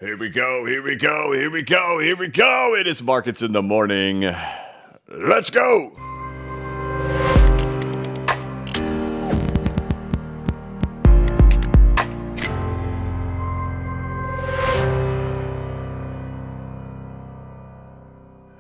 Here we go, here we go, here we go, here we go. It is Markets in the Morning. Let's go.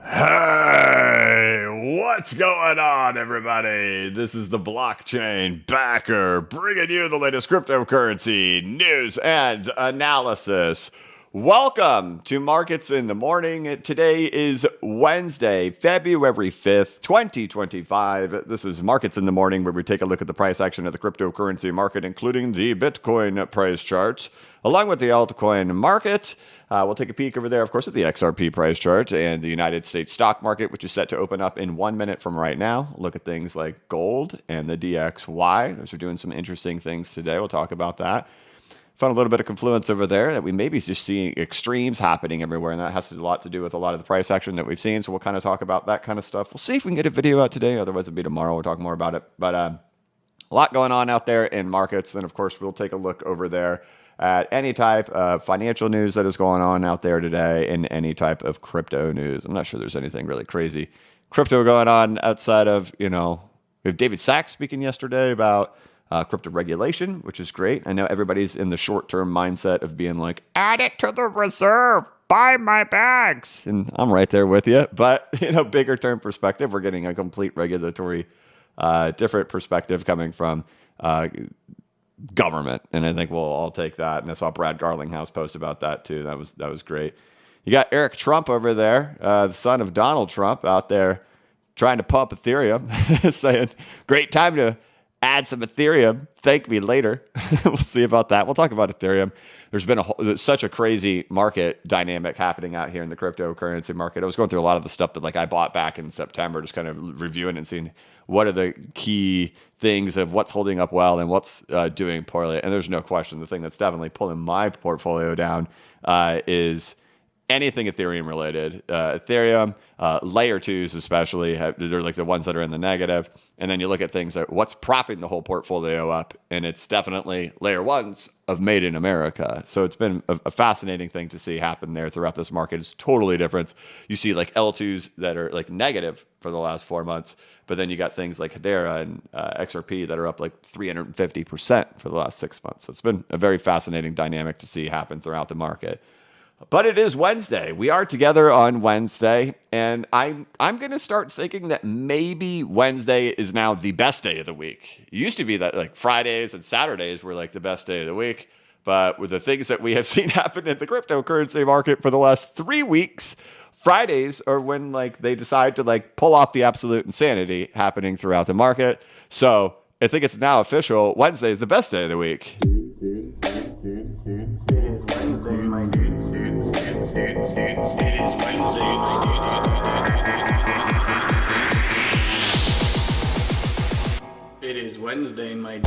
Hey, what's going on, everybody? This is the blockchain backer bringing you the latest cryptocurrency news and analysis. Welcome to Markets in the Morning. Today is Wednesday, February 5th, 2025. This is Markets in the Morning, where we take a look at the price action of the cryptocurrency market, including the Bitcoin price charts, along with the altcoin market. We'll take a peek over there, of course, at the XRP price chart and the United States stock market, which is set to open up in 1 minute from right now. Look at things like gold and the DXY. Those are doing some interesting things today. We'll talk about that. Found a little bit of confluence over there that we may be just seeing extremes happening everywhere, and that has a lot to do with a lot of the price action that we've seen. So we'll kind of talk about that kind of stuff. We'll see if we can get a video out today. Otherwise, it'll be tomorrow. We'll talk more about it. But a lot going on out there in markets. Then, of course, we'll take a look over there at any type of financial news that is going on out there today and any type of crypto news. I'm not sure there's anything really crazy crypto going on outside of, we have David Sachs speaking yesterday about crypto regulation, which is great. I know everybody's in the short-term mindset of being like, add it to the reserve, buy my bags. And I'm right there with you. But bigger term perspective, we're getting a complete regulatory, different perspective coming from government. And I think we'll all take that. And I saw Brad Garlinghouse post about that too. That was great. You got Eric Trump over there, the son of Donald Trump, out there trying to pump Ethereum, saying, great time to add some Ethereum. Thank me later. We'll see about that. We'll talk about Ethereum. There's been such a crazy market dynamic happening out here in the cryptocurrency market. I was going through a lot of the stuff that I bought back in September, just kind of reviewing and seeing what are the key things of what's holding up well and what's doing poorly. And there's no question the thing that's definitely pulling my portfolio down is anything Ethereum related. Ethereum, layer twos especially, they're like the ones that are in the negative. And then you look at things like what's propping the whole portfolio up, and it's definitely layer ones of Made in America. So it's been a fascinating thing to see happen there throughout this market. It's totally different. You see like L2s that are like negative for the last 4 months, but then you got things like Hedera and XRP that are up like 350% for the last 6 months. So it's been a very fascinating dynamic to see happen throughout the market. But it is Wednesday. We are together on Wednesday, and I'm going to start thinking that maybe Wednesday is now the best day of the week. It used to be that like Fridays and Saturdays were like the best day of the week, but with the things that we have seen happen in the cryptocurrency market for the last 3 weeks, Fridays are when they decide to pull off the absolute insanity happening throughout the market. So I think it's now official. Wednesday is the best day of the week. It is Wednesday, my dude. It is Wednesday, my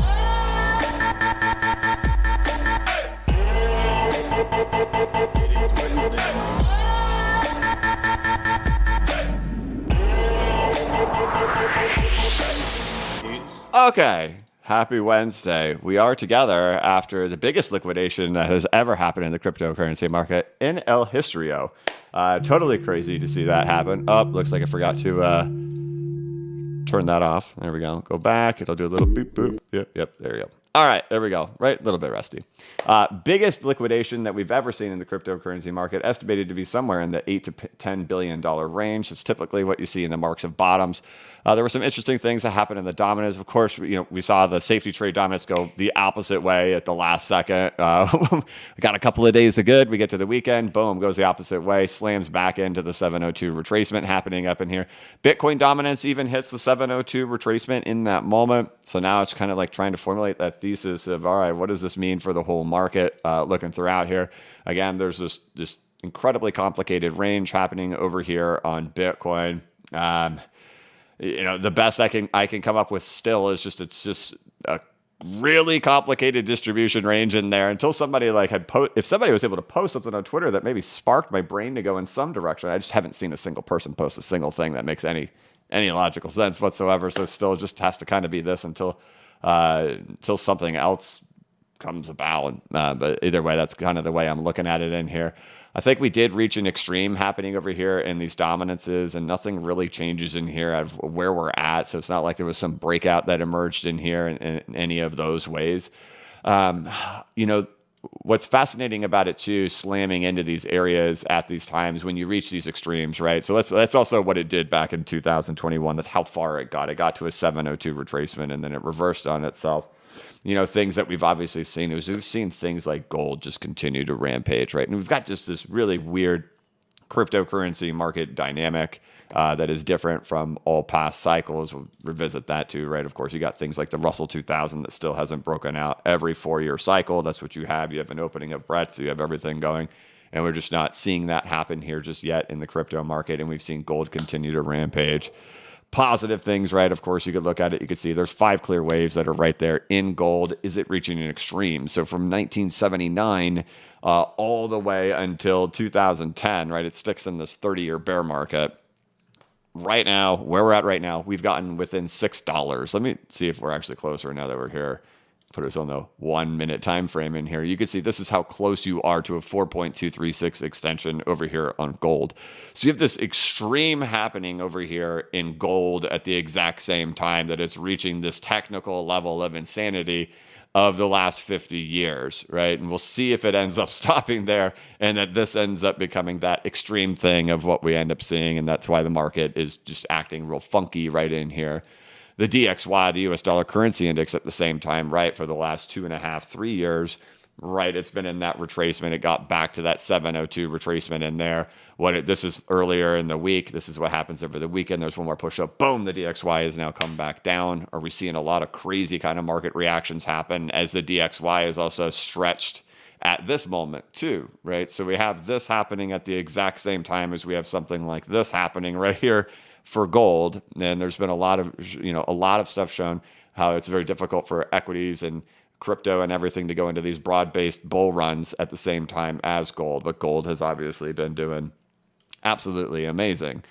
Okay. Happy Wednesday. We are together after the biggest liquidation that has ever happened in the cryptocurrency market in El Historio. Totally crazy to see that happen. Oh, looks like I forgot to turn that off. There we go. Go back. It'll do a little boop, boop. Yep. There you go. All right, there we go. Right, a little bit rusty. Biggest liquidation that we've ever seen in the cryptocurrency market, estimated to be somewhere in the $8 to $10 billion range. It's typically what you see in the marks of bottoms. There were some interesting things that happened in the dominance. Of course, we saw the safety trade dominance go the opposite way at the last second. We got a couple of days of good. We get to the weekend, boom, goes the opposite way, slams back into the 702 retracement happening up in here. Bitcoin dominance even hits the 702 retracement in that moment. So now it's kind of like trying to formulate that thesis of, all right, what does this mean for the whole market looking throughout here? Again, there's this incredibly complicated range happening over here on Bitcoin. The best I can come up with still is it's just a really complicated distribution range in there until somebody if somebody was able to post something on Twitter that maybe sparked my brain to go in some direction. I just haven't seen a single person post a single thing that makes any logical sense whatsoever. So still just has to kind of be this until something else comes about. But either way, that's kind of the way I'm looking at it in here. I think we did reach an extreme happening over here in these dominances, and nothing really changes in here of where we're at. So it's not like there was some breakout that emerged in here in any of those ways. You know, what's fascinating about it too, slamming into these areas at these times when you reach these extremes, right? So that's also what it did back in 2021. That's how far it got. It got to a 702 retracement, and then it reversed on itself. You know, things that we've obviously seen is we've seen things like gold just continue to rampage, right? And we've got just this really weird cryptocurrency market dynamic that is different from all past cycles. We'll revisit that too, right? Of course, you got things like the Russell 2000 that still hasn't broken out every 4-year cycle. That's what you have. You have an opening of breadth. You have everything going. And we're just not seeing that happen here just yet in the crypto market. And we've seen gold continue to rampage. Positive things, right? Of course, you could look at it. You could see there's 5 clear waves that are right there in gold. Is it reaching an extreme? So from 1979 all the way until 2010, right? It sticks in this 30-year bear market. Right now, where we're at right now, we've gotten within $6. Let me see if we're actually closer now that we're here. Put us on the 1 minute time frame in here. You can see this is how close you are to a 4.236 extension over here on gold. So you have this extreme happening over here in gold at the exact same time that it's reaching this technical level of insanity of the last 50 years, right? And we'll see if it ends up stopping there and that this ends up becoming that extreme thing of what we end up seeing. And that's why the market is just acting real funky right in here. The DXY, the US dollar currency index at the same time, right, for the last 2.5, 3 years, right, it's been in that retracement. It got back to that 702 retracement in there. This is earlier in the week. This is what happens over the weekend. There's one more push up. Boom, the DXY has now come back down. Are we seeing a lot of crazy kind of market reactions happen as the DXY is also stretched at this moment too, right? So we have this happening at the exact same time as we have something like this happening right here for gold. And there's been a lot of stuff shown how it's very difficult for equities and crypto and everything to go into these broad-based bull runs at the same time as gold. But gold has obviously been doing absolutely amazing.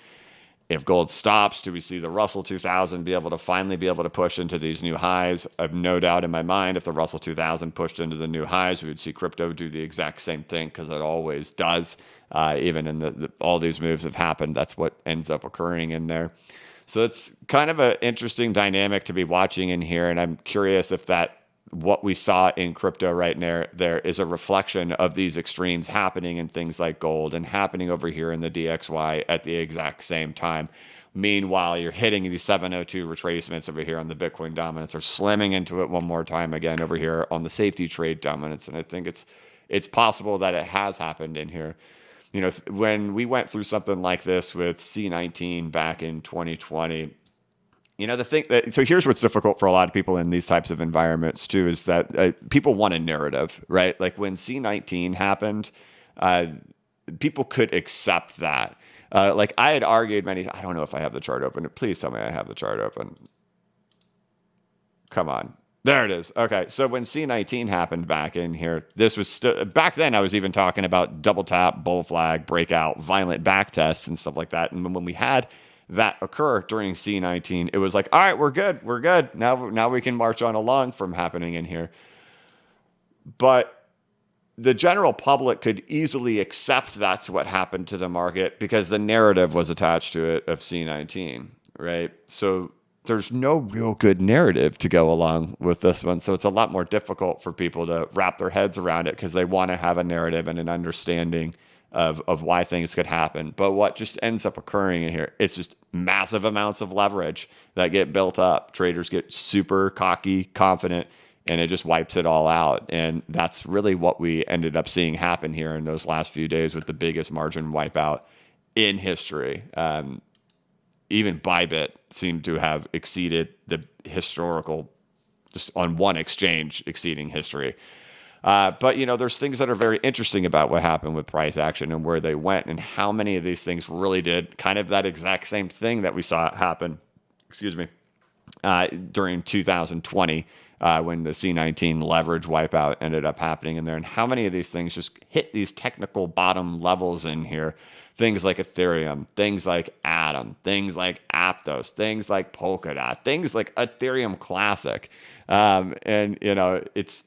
If gold stops, do we see the Russell 2000 finally be able to push into these new highs? I have no doubt in my mind if the Russell 2000 pushed into the new highs, we would see crypto do the exact same thing because it always does. Even in all these moves have happened, that's what ends up occurring in there. So it's kind of an interesting dynamic to be watching in here. And I'm curious if what we saw in crypto right there is a reflection of these extremes happening in things like gold and happening over here in the DXY at the exact same time. Meanwhile, you're hitting these 702 retracements over here on the Bitcoin dominance or slamming into it one more time again over here on the safety trade dominance. And I think it's possible that it has happened in here. You know, when we went through something like this with C19 back in 2020, you know, so here's what's difficult for a lot of people in these types of environments too, is that people want a narrative, right? Like when C19 happened, people could accept that. Like I had argued I don't know if I have the chart open. Please tell me I have the chart open. Come on. There it is. Okay. So when C19 happened back in here, this was back then I was even talking about double tap, bull flag, breakout, violent back tests and stuff like that. And when we had that occur during C19, it was like, all right, we're good. Now we can march on along from happening in here. But the general public could easily accept that's what happened to the market because the narrative was attached to it of C19, right? So there's no real good narrative to go along with this one. So it's a lot more difficult for people to wrap their heads around it because they want to have a narrative and an understanding of why things could happen. But what just ends up occurring in here, it's just massive amounts of leverage that get built up. Traders get super cocky, confident, and it just wipes it all out. And that's really what we ended up seeing happen here in those last few days with the biggest margin wipeout in history. Even Bybit seemed to have exceeded the historical, just on one exchange, exceeding history. But, you know, there's things that are very interesting about what happened with price action and where they went and how many of these things really did kind of that exact same thing that we saw happen, during 2020 when the C19 leverage wipeout ended up happening in there, and how many of these things just hit these technical bottom levels in here. Things like Ethereum, things like Atom, things like Aptos, things like Polkadot, things like Ethereum Classic. And, you know, it's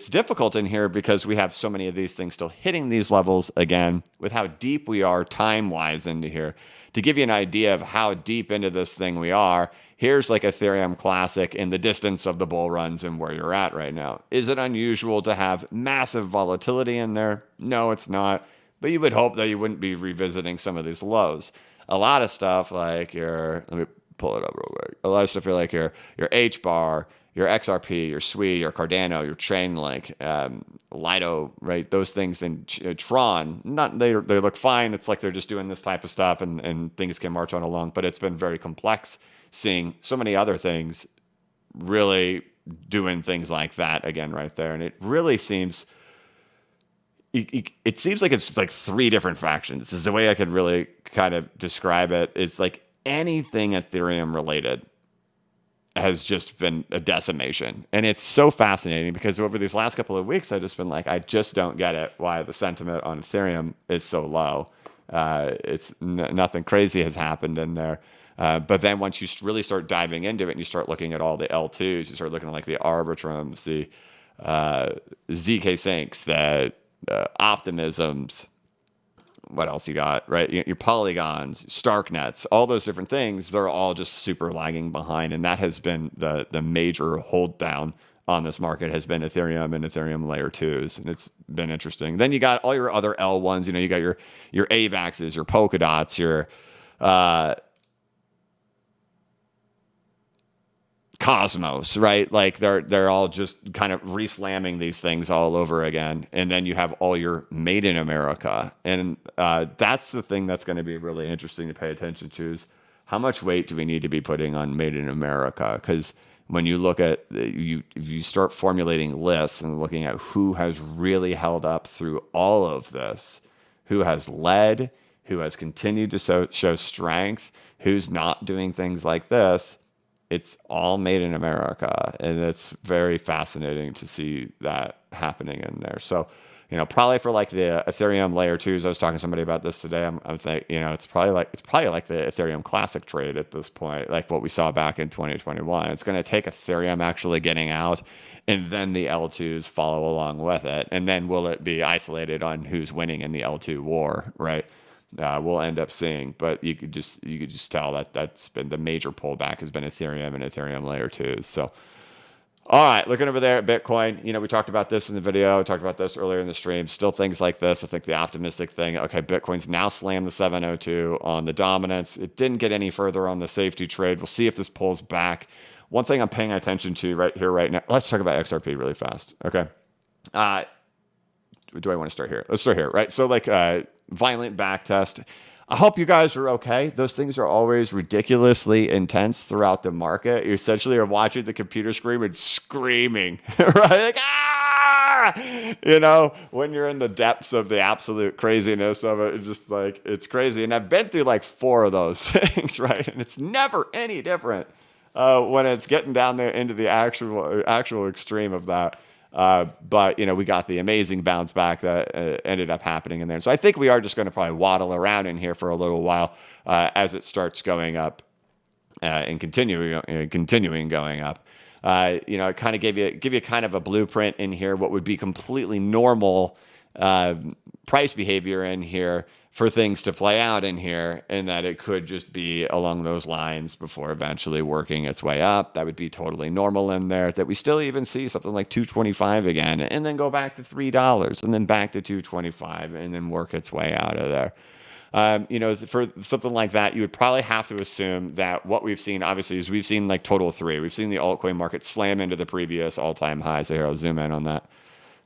difficult in here because we have so many of these things still hitting these levels again with how deep we are time-wise into here. To give you an idea of how deep into this thing we are, here's like Ethereum Classic in the distance of the bull runs and where you're at right now. Is it unusual to have massive volatility in there? No, it's not. But you would hope that you wouldn't be revisiting some of these lows. A lot of stuff like let me pull it up real quick. A lot of stuff like your H-bar, your XRP, your SWI, your Cardano, your Chainlink, Lido, right? Those things in Tron, they look fine. It's like they're just doing this type of stuff and things can march on along. But it's been very complex seeing so many other things really doing things like that again right there. And it really seems... It seems like it's like three different factions. This is the way I could really kind of describe it. It's like anything Ethereum related has just been a decimation. And it's so fascinating because over these last couple of weeks, I've just been like, I just don't get it why the sentiment on Ethereum is so low. Nothing crazy has happened in there. But then once you really start diving into it and you start looking at all the L2s, you start looking at like the Arbitrums, the ZK Syncs, the Optimisms, what else you got, right? Your Polygons, Starknets, all those different things, they're all just super lagging behind. And that has been the major hold down on this market has been Ethereum and Ethereum layer 2s. And it's been interesting. Then you got all your other L1s, you know, you got your AVAXs, your Polkadots, your Cosmos, right? Like they're all just kind of re-slamming these things all over again. And then you have all your Made in America. And that's the thing that's going to be really interesting to pay attention to is how much weight do we need to be putting on Made in America? Because when you look at, if you start formulating lists and looking at who has really held up through all of this, who has led, who has continued to show strength, who's not doing things like this, it's all Made in America. And it's very fascinating to see that happening in there. So, you know, probably for like the Ethereum layer 2s, I was talking to somebody about this today. I'm thinking, you know, it's probably like the Ethereum Classic trade at this point, like what we saw back in 2021. It's going to take Ethereum actually getting out and then the L2s follow along with it. And then will it be isolated on who's winning in the L2 war, right? We'll end up seeing, but you could just tell that that's been the major pullback has been Ethereum and Ethereum layer 2s. So, all right, looking over there at Bitcoin, you know, we talked about this in the video, talked about this earlier in the stream, still things like this. I think the optimistic thing, okay, Bitcoin's now slammed the 702 on the dominance. It didn't get any further on the safety trade. We'll see if this pulls back. One thing I'm paying attention to right here, right now, let's talk about XRP really fast. Okay. Do I want to start here? Let's start here, right? So like, violent back test. I hope you guys are okay. Those things are always ridiculously intense throughout the market. You essentially are watching the computer screen and screaming, right? Like, ah! You know, when you're in the depths of the absolute craziness of it, it's just like, it's crazy. And I've been through like 4 of those things, right? And it's never any different when it's getting down there into the actual extreme of that. But, you know, we got the amazing bounce back that ended up happening in there. So I think we are just going to probably waddle around in here for a little while as it starts going up and continuing going up. You know, it kind of give you kind of a blueprint in here, what would be completely normal price behavior in here for things to play out in here, and that it could just be along those lines before eventually working its way up. That would be totally normal in there, that we still even see something like 225 again, and then go back to $3, and then back to 225, and then work its way out of there. You know, for something like that, you would probably have to assume that what we've seen, obviously, is we've seen like total 3. We've seen the altcoin market slam into the previous all-time high. So here, I'll zoom in on that.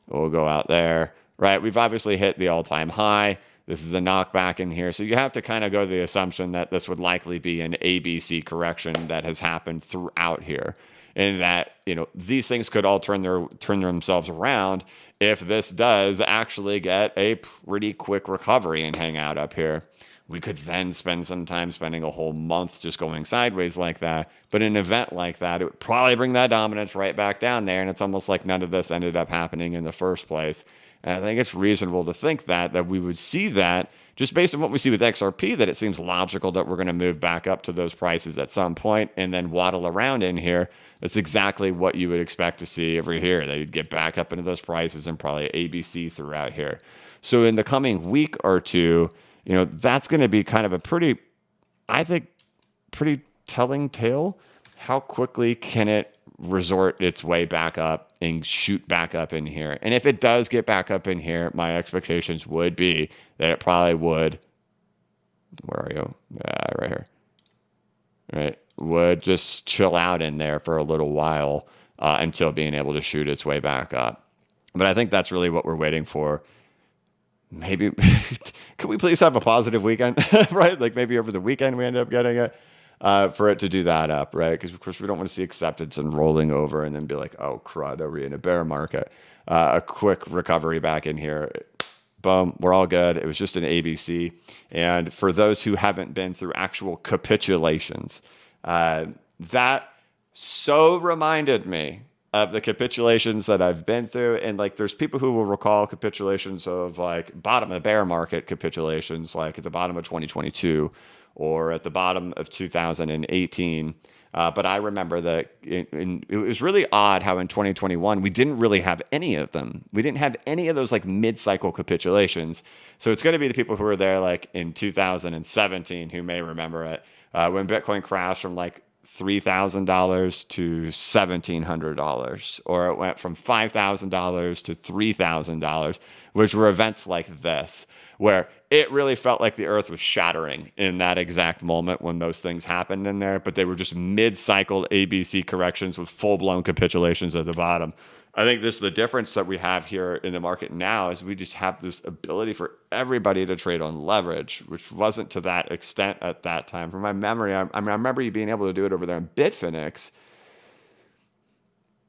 We'll go out there, right? We've obviously hit the all-time high. This is a knockback in here. So you have to kind of go to the assumption that this would likely be an ABC correction that has happened throughout here. And that, you know, these things could all turn themselves around if this does actually get a pretty quick recovery and hang out up here. We could then spend some time spending a whole month just going sideways like that. But in an event like that, it would probably bring that dominance right back down there. And it's almost like none of this ended up happening in the first place. And I think it's reasonable to think that we would see that just based on what we see with XRP, that it seems logical that we're going to move back up to those prices at some point and then waddle around in here. That's exactly what you would expect to see over here. That you'd get back up into those prices and probably ABC throughout here. So in the coming week or two, that's going to be kind of a pretty telling tale. How quickly can it resort its way back up and shoot back up in here? And if it does get back up in here, my expectations would be that it probably would. Where are you? Right here. Right. Would just chill out in there for a little while until being able to shoot its way back up. But I think that's really what we're waiting for. Maybe, could we please have a positive weekend, right? Like maybe over the weekend we end up getting it for it to do that up, right? Because of course we don't want to see acceptance and rolling over and then be like, oh crud, are we in a bear market? A quick recovery back in here. Boom, we're all good. It was just an ABC. And for those who haven't been through actual capitulations, that so reminded me of the capitulations that I've been through. And like, there's people who will recall capitulations of like bottom of the bear market capitulations, like at the bottom of 2022 or at the bottom of 2018. But I remember that it was really odd how in 2021, we didn't really have any of them. We didn't have any of those like mid-cycle capitulations. So it's going to be the people who were there like in 2017 who may remember it, when Bitcoin crashed from like $3,000 to $1,700, or it went from $5,000 to $3,000, which were events like this, where it really felt like the earth was shattering in that exact moment when those things happened in there, but they were just mid-cycle ABC corrections with full-blown capitulations at the bottom. I think this is the difference that we have here in the market now, is we just have this ability for everybody to trade on leverage, which wasn't to that extent at that time. From my memory, I remember you being able to do it over there in Bitfinex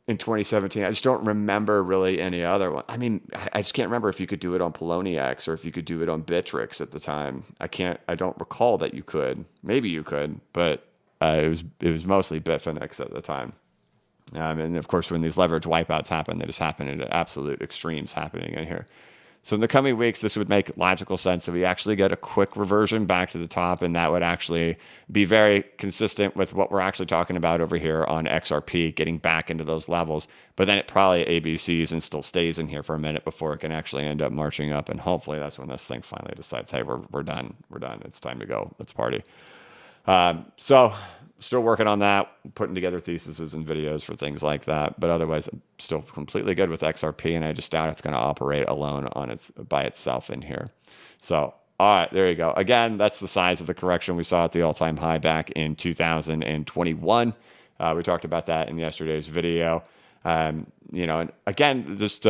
in 2017. I just don't remember really any other one. I mean, I just can't remember if you could do it on Poloniex or if you could do it on Bittrex at the time. I don't recall that you could. Maybe you could, but it was mostly Bitfinex at the time. And of course, when these leverage wipeouts happen, they just happen at absolute extremes happening in here. So in the coming weeks, this would make logical sense that we actually get a quick reversion back to the top, and that would actually be very consistent with what we're actually talking about over here on XRP, getting back into those levels. But then it probably ABCs and still stays in here for a minute before it can actually end up marching up. And hopefully that's when this thing finally decides, hey, we're done. We're done. It's time to go. Let's party. So still working on that, putting together theses and videos for things like that. But otherwise, I'm still completely good with XRP, and I just doubt it's going to operate alone by itself in here. So, all right, there you go. Again, that's the size of the correction we saw at the all-time high back in 2021. We talked about that in yesterday's video. And again, just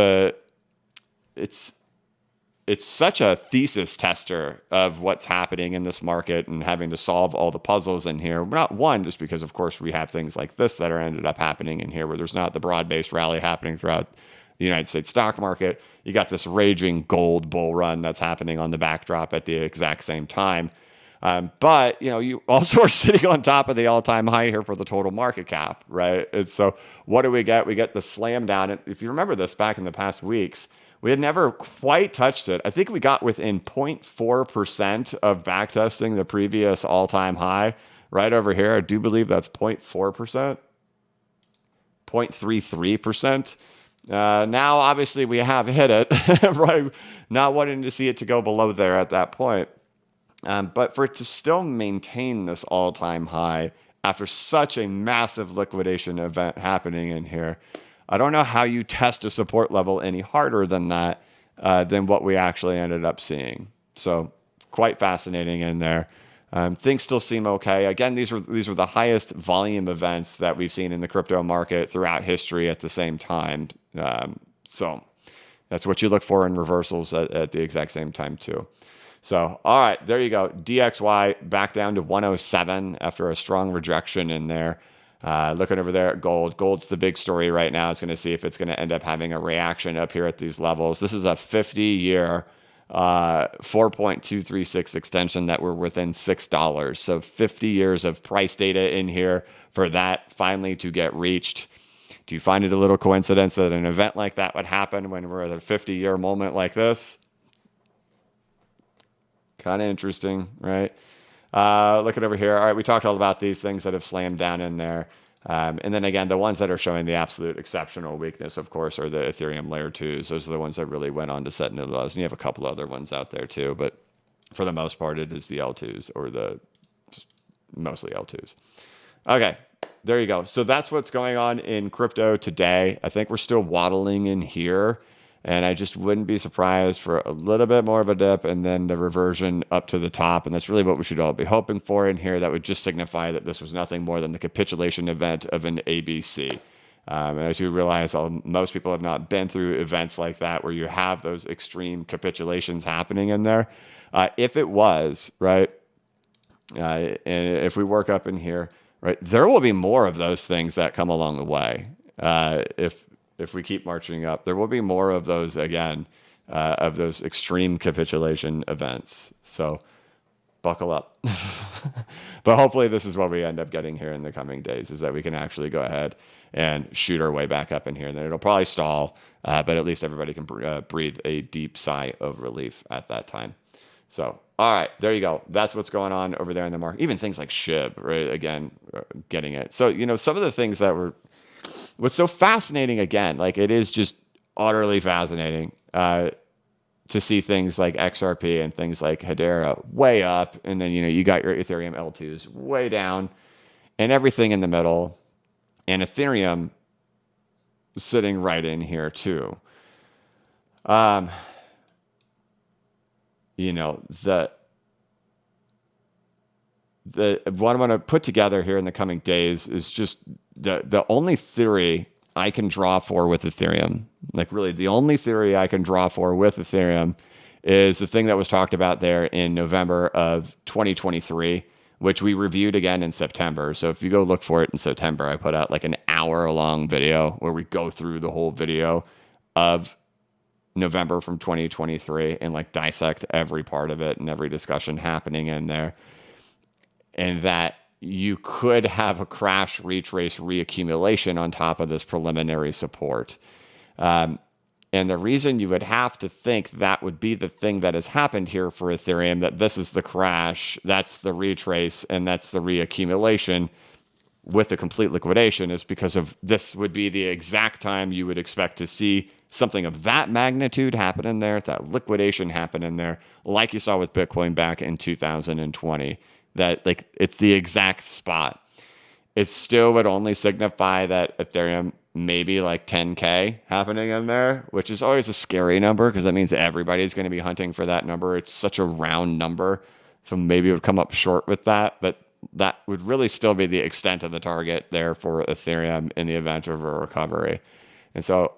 it's such a thesis tester of what's happening in this market and having to solve all the puzzles in here. Not one, just because, of course, we have things like this that are ended up happening in here where there's not the broad-based rally happening throughout the United States stock market. You got this raging gold bull run that's happening on the backdrop at the exact same time. But, you also are sitting on top of the all-time high here for the total market cap, right? And so what do we get? We get the slam down. And if you remember this back in the past weeks, we had never quite touched it. I think we got within 0.4% of backtesting the previous all-time high right over here. I do believe that's 0.4%, 0.33%. Now, obviously, we have hit it, right? Not wanting to see it to go below there at that point. But for it to still maintain this all-time high after such a massive liquidation event happening in here, I don't know how you test a support level any harder than that, than what we actually ended up seeing. So quite fascinating in there. Things still seem okay. Again, these were the highest volume events that we've seen in the crypto market throughout history at the same time. So that's what you look for in reversals at the exact same time too. So, all right, there you go. DXY back down to 107 after a strong rejection in there. Looking over there at gold. Gold's the big story right now. It's going to see if it's going to end up having a reaction up here at these levels. This is a 50-year 4.236 extension that were within $6. So 50 years of price data in here for that finally to get reached. Do you find it a little coincidence that an event like that would happen when we're at a 50-year moment like this? Kind of interesting, right? Looking over here. All right, we talked all about these things that have slammed down in there. And then again, the ones that are showing the absolute exceptional weakness, of course, are the Ethereum layer 2s. Those are the ones that really went on to set new lows. And you have a couple other ones out there too, but for the most part, it is the L2s or mostly L2s. Okay, there you go. So that's what's going on in crypto today. I think we're still waddling in here. And I just wouldn't be surprised for a little bit more of a dip and then the reversion up to the top. And that's really what we should all be hoping for in here. That would just signify that this was nothing more than the capitulation event of an ABC. And as you realize, most people have not been through events like that where you have those extreme capitulations happening in there. If it was, right, and if we work up in here, right, there will be more of those things that come along the way. If we keep marching up, there will be more of those again, of those extreme capitulation events. So buckle up. But hopefully this is what we end up getting here in the coming days, is that we can actually go ahead and shoot our way back up in here. And then it'll probably stall, but at least everybody can breathe a deep sigh of relief at that time. So, all right, there you go. That's what's going on over there in the market. Even things like SHIB, right? Again, getting it. So, some of the things that what's so fascinating, again, like it is just utterly fascinating to see things like XRP and things like Hedera way up. And then, you got your Ethereum L2s way down and everything in the middle. And Ethereum sitting right in here too. What I'm going to put together here in the coming days is just the only theory I can draw for with Ethereum, like really the only theory I can draw for with Ethereum is the thing that was talked about there in November of 2023, which we reviewed again in September. So if you go look for it in September, I put out like an hour-long video where we go through the whole video of November from 2023 and like dissect every part of it and every discussion happening in there. And that you could have a crash, retrace, reaccumulation on top of this preliminary support. And the reason you would have to think that would be the thing that has happened here for Ethereum, that this is the crash, that's the retrace, and that's the reaccumulation with the complete liquidation, is because of this would be the exact time you would expect to see something of that magnitude happen in there, that liquidation happen in there, like you saw with Bitcoin back in 2020. That like it's the exact spot. It still would only signify that Ethereum maybe like 10K happening in there, which is always a scary number because that means everybody's going to be hunting for that number. It's such a round number. So maybe it would come up short with that, but that would really still be the extent of the target there for Ethereum in the event of a recovery. And so,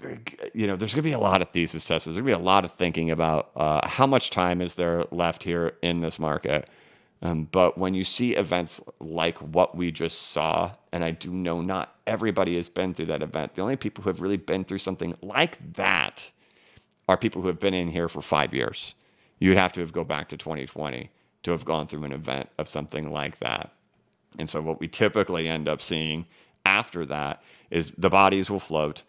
there's going to be a lot of thesis tests. There's going to be a lot of thinking about how much time is there left here in this market. But when you see events like what we just saw, and I do know not everybody has been through that event. The only people who have really been through something like that are people who have been in here for 5 years. You would have to go back to 2020 to have gone through an event of something like that. And so what we typically end up seeing after that is the bodies will float.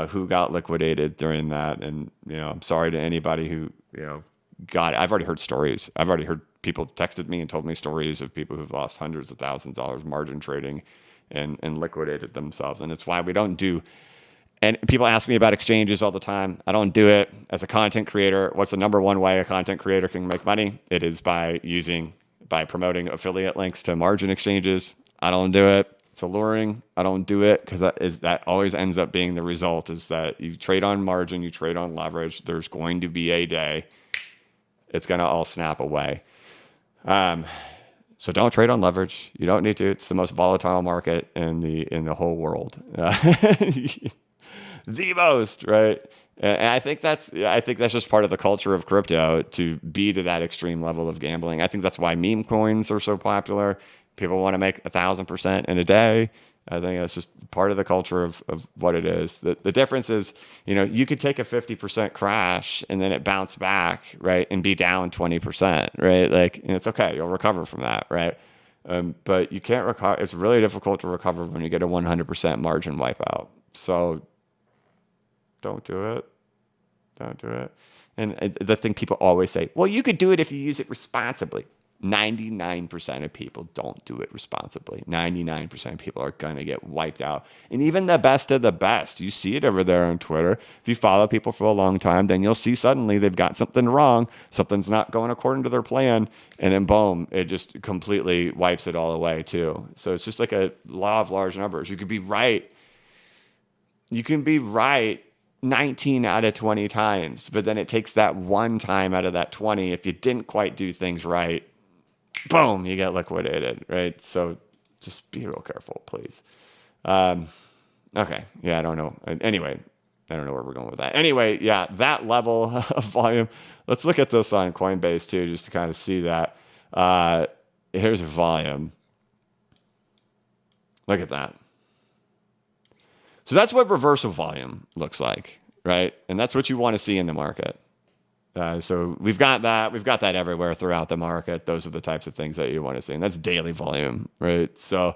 Who got liquidated during that. And, I'm sorry to anybody who, got it. I've already heard stories. I've already heard people texted me and told me stories of people who've lost hundreds of thousands of dollars margin trading and liquidated themselves. And it's why we don't do, and people ask me about exchanges all the time. I don't do it. As a content creator, what's the number one way a content creator can make money? It is by promoting affiliate links to margin exchanges. I don't do it. It's alluring. I don't do it because that always ends up being the result, is that you trade on margin, you trade on leverage. There's going to be a day it's going to all snap away. So don't trade on leverage. You don't need to. It's the most volatile market in the whole world. The most, right? And I think that's just part of the culture of crypto, to be to that extreme level of gambling. I think that's why meme coins are so popular. People want to make 1,000% in a day. I think that's just part of the culture of what it is. The difference is, you could take a 50% crash and then it bounce back, right, and be down 20%, right? Like, and it's okay. You'll recover from that, right? But you can't recover. It's really difficult to recover when you get a 100% margin wipeout. So don't do it. Don't do it. And the thing people always say, well, you could do it if you use it responsibly. 99% of people don't do it responsibly. 99% of people are going to get wiped out. And even the best of the best, you see it over there on Twitter. If you follow people for a long time, then you'll see suddenly they've got something wrong. Something's not going according to their plan. And then boom, it just completely wipes it all away too. So it's just like a law of large numbers. You could be right. You can be right 19 out of 20 times, but then it takes that one time out of that 20. If you didn't quite do things right, boom, you get liquidated, right? So just be real careful, please. Okay. Yeah, I don't know. Anyway, I don't know where we're going with that. Anyway, yeah, that level of volume. Let's look at this on Coinbase too, just to kind of see that. Here's volume. Look at that. So that's what reversal volume looks like, right? And that's what you want to see in the market. So we've got that. We've got that everywhere throughout the market. Those are the types of things that you want to see. And that's daily volume, right? So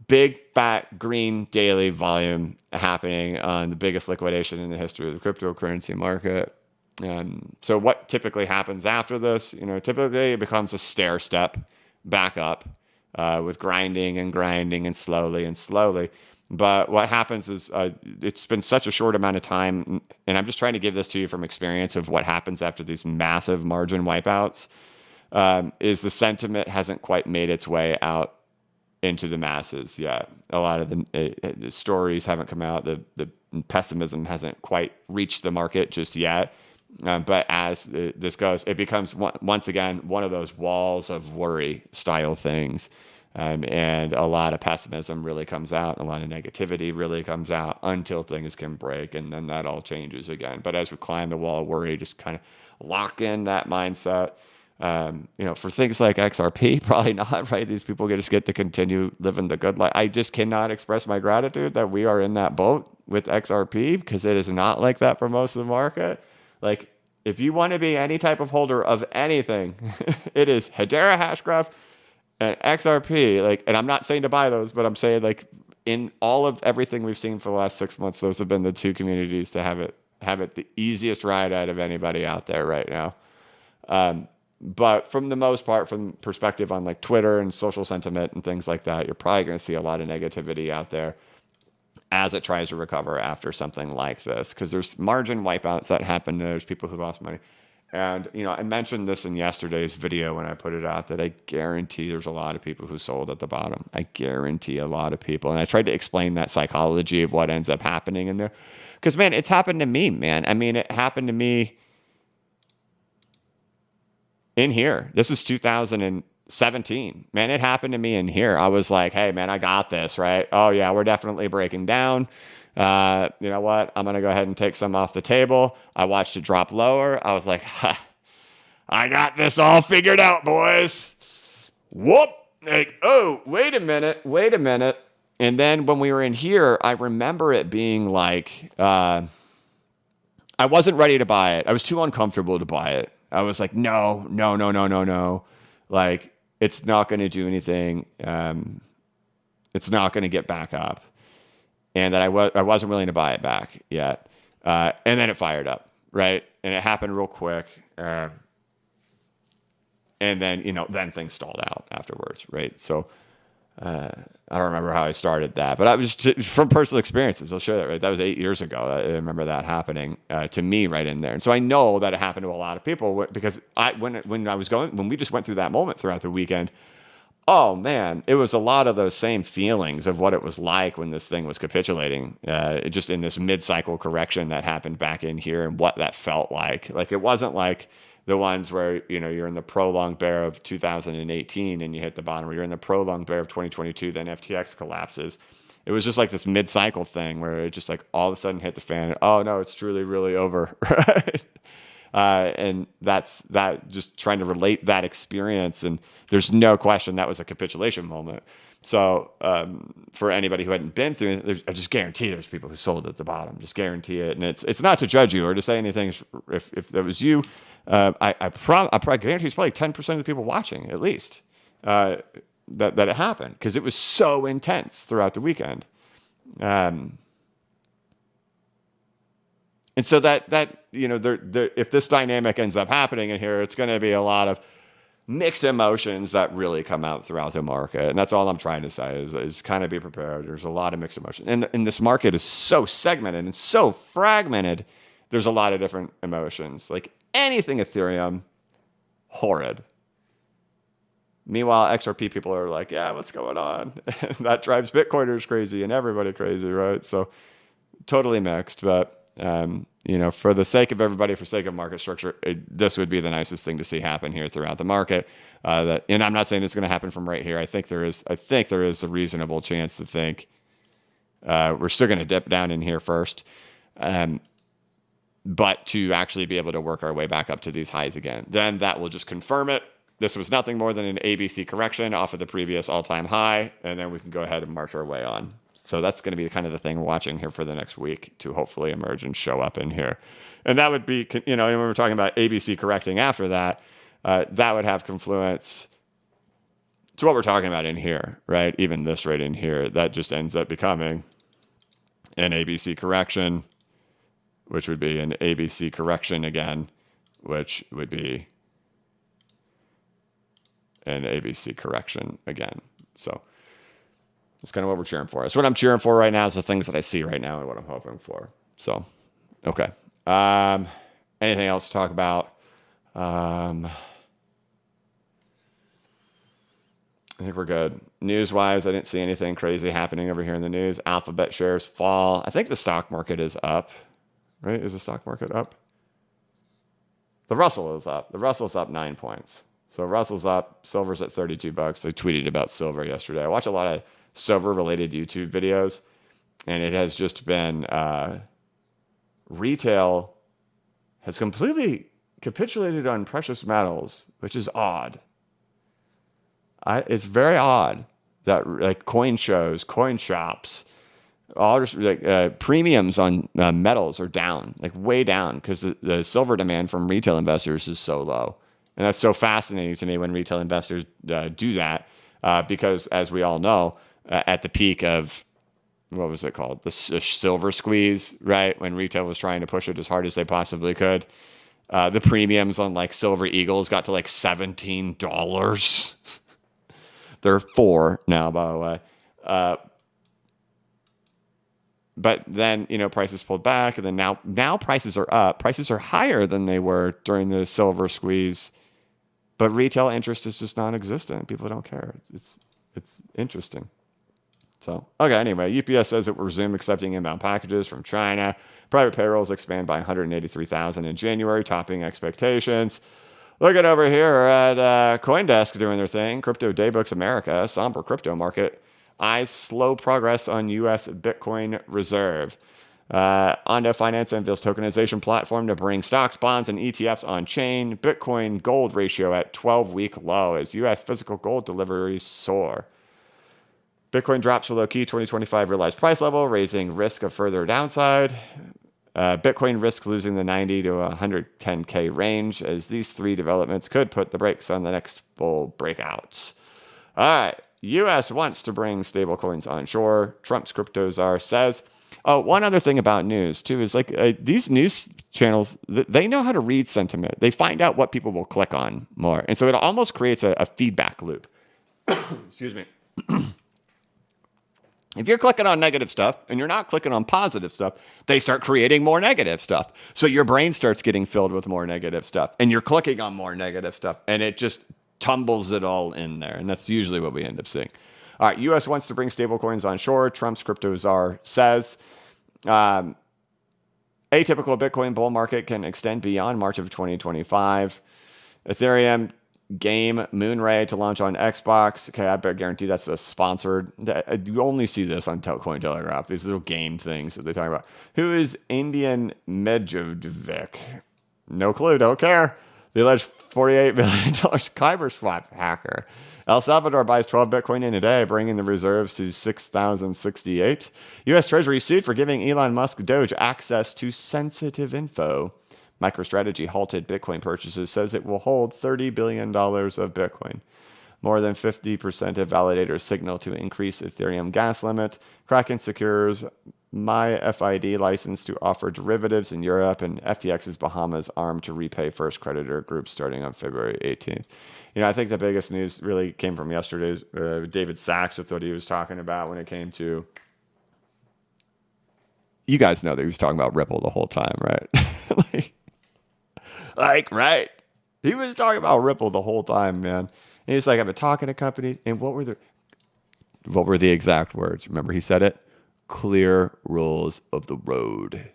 big, fat, green daily volume happening on the biggest liquidation in the history of the cryptocurrency market. So what typically happens after this? Typically it becomes a stair step back up with grinding and slowly. But what happens is it's been such a short amount of time, and I'm just trying to give this to you from experience of what happens after these massive margin wipeouts, is the sentiment hasn't quite made its way out into the masses yet. A lot of the stories haven't come out. The pessimism hasn't quite reached the market just yet. But as this goes, it becomes, once again, one of those walls of worry style things. And a lot of pessimism really comes out. A lot of negativity really comes out until things can break. And then that all changes again. But as we climb the wall of worry, just kind of lock in that mindset. For things like XRP, probably not, right? These people just get to continue living the good life. I just cannot express my gratitude that we are in that boat with XRP, because it is not like that for most of the market. Like, if you want to be any type of holder of anything, it is Hedera Hashgraph and XRP. And I'm not saying to buy those, but I'm saying, in all of everything we've seen for the last 6 months, those have been the two communities to have it the easiest ride out of anybody out there right now. But from the most part, from perspective on Twitter and social sentiment and things like that, you're probably going to see a lot of negativity out there as it tries to recover after something like this, because there's margin wipeouts that happen. There's people who lost money. And, I mentioned this in yesterday's video when I put it out, that I guarantee there's a lot of people who sold at the bottom. I guarantee a lot of people. And I tried to explain that psychology of what ends up happening in there. Because, man, it's happened to me, man. I mean, it happened to me in here. This is 2017. Man, it happened to me in here. I was like, hey, man, I got this, right? Oh, yeah, we're definitely breaking down. You know what? I'm going to go ahead and take some off the table. I watched it drop lower. I was like, I got this all figured out, boys. Whoop. Oh, wait a minute. And then when we were in here, I remember it being I wasn't ready to buy it. I was too uncomfortable to buy it. I was like, no. It's not going to do anything. It's not going to get back up. And that I wasn't willing to buy it back yet. And then it fired up, right? And it happened real quick. And then, then things stalled out afterwards, right? So I don't remember how I started that, but I was just from personal experiences. I'll show that, right? That was 8 years ago. I remember that happening to me right in there. And so I know that it happened to a lot of people because when we just went through that moment throughout the weekend, oh man, it was a lot of those same feelings of what it was like when this thing was capitulating, just in this mid-cycle correction that happened back in here and what that felt like. It wasn't like the ones where, you're in the prolonged bear of 2018 and you hit the bottom, or you're in the prolonged bear of 2022, then FTX collapses. It was just like this mid-cycle thing where it just all of a sudden hit the fan. And, oh no, it's truly, really over, right? And that's that, just trying to relate that experience. And there's no question that was a capitulation moment. So for anybody who hadn't been through it, I just guarantee there's people who sold at the bottom. Just guarantee it. And it's not to judge you or to say anything. If that was you, I probably guarantee it's probably 10% of the people watching at least that it happened, because it was so intense throughout the weekend. And so that if this dynamic ends up happening in here, it's going to be a lot of mixed emotions that really come out throughout the market. And that's all I'm trying to say is kind of be prepared. There's a lot of mixed emotions. And this market is so segmented and so fragmented. There's a lot of different emotions. Like anything Ethereum, horrid. Meanwhile, XRP people are like, yeah, what's going on? That drives Bitcoiners crazy and everybody crazy, right? So totally mixed. But, for the sake of everybody, for sake of market structure, this would be the nicest thing to see happen here throughout the market. And I'm not saying it's going to happen from right here. I think there is a reasonable chance to think we're still going to dip down in here first. But to actually be able to work our way back up to these highs again, then that will just confirm it. This was nothing more than an ABC correction off of the previous all-time high, and then we can go ahead and march our way on. So that's going to be kind of the thing we're watching here for the next week to hopefully emerge and show up in here. And that would be, when we're talking about ABC correcting after that, that would have confluence to what we're talking about in here, right? Even this right in here, that just ends up becoming an ABC correction, which would be an ABC correction again, which would be an ABC correction again. So that's kind of what we're cheering for. That's what I'm cheering for right now, is the things that I see right now and what I'm hoping for. So, okay. Anything else to talk about? I think we're good. News-wise, I didn't see anything crazy happening over here in the news. Alphabet shares fall. I think the stock market is up. Right? Is the stock market up? The Russell is up. The Russell's up 9 points. So Russell's up. Silver's at $32. I tweeted about silver yesterday. I watch a lot of silver-related YouTube videos, and it has just been retail has completely capitulated on precious metals, which is odd. It's very odd that like coin shows, coin shops, all just like premiums on metals are down, like way down, because the silver demand from retail investors is so low. And that's so fascinating to me when retail investors do that, because as we all know, at the peak of, what was it called? The silver squeeze, right? When retail was trying to push it as hard as they possibly could. The premiums on like Silver Eagles got to like $17. They're $4 now, by the way. But then, prices pulled back, and then now prices are up. Prices are higher than they were during the silver squeeze. But retail interest is just non-existent. People don't care. It's interesting. So, okay, anyway, UPS says it will resume accepting inbound packages from China. Private payrolls expand by 183,000 in January, topping expectations. Looking over here at CoinDesk doing their thing. Crypto Daybooks America, somber crypto market. Eyes slow progress on U.S. Bitcoin reserve. Ondo Finance unveils tokenization platform to bring stocks, bonds, and ETFs on chain. Bitcoin gold ratio at 12-week low as U.S. physical gold deliveries soar. Bitcoin drops below key 2025 realized price level, raising risk of further downside. Bitcoin risks losing the 90 to 110K range, as these three developments could put the brakes on the next bull breakouts. All right. U.S. wants to bring stablecoins onshore. Trump's crypto czar says. Oh, one other thing about news, too, is like these news channels, they know how to read sentiment. They find out what people will click on more. And so it almost creates a feedback loop. Excuse me. If you're clicking on negative stuff and you're not clicking on positive stuff, they start creating more negative stuff. So your brain starts getting filled with more negative stuff, and you're clicking on more negative stuff, and it just tumbles it all in there. And that's usually what we end up seeing. All right, U.S. wants to bring stablecoins onshore. Trump's crypto czar says. Atypical Bitcoin bull market can extend beyond March of 2025. Ethereum game Moonray to launch on Xbox. Okay, I better guarantee that's a sponsored. You only see this on Cointelegraph. These little game things that they talk about. Who is Indian Medvedev? No clue. Don't care. The alleged $48 million Kyber swap hacker. El Salvador buys 12 Bitcoin in a day, bringing the reserves to 6,068. U.S. Treasury sued for giving Elon Musk Doge access to sensitive info. MicroStrategy halted Bitcoin purchases, says it will hold $30 billion of Bitcoin. More than 50% of validators signal to increase Ethereum gas limit. Kraken secures MyFID license to offer derivatives in Europe, and FTX's Bahamas armed to repay first creditor group starting on February 18th. I think the biggest news really came from yesterday's David Sachs with what he was talking about when it came to. You guys know that he was talking about Ripple the whole time, right? Right? He was talking about Ripple the whole time, man. And he's like, I've been talking to companies, and what were the exact words? Remember, he said it. Clear rules of the road.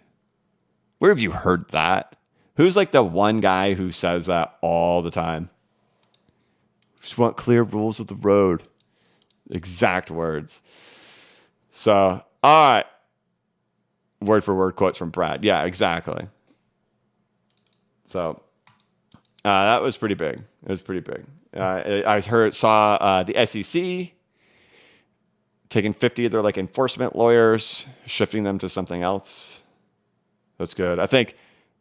Where have you heard that? Who's like the one guy who says that all the time? Just want clear rules of the road. Exact words. So, all right. Word for word quotes from Brad. Yeah, exactly. So, that was pretty big. It was pretty big. I saw the SEC taking 50 of their enforcement lawyers, shifting them to something else. That's good. I think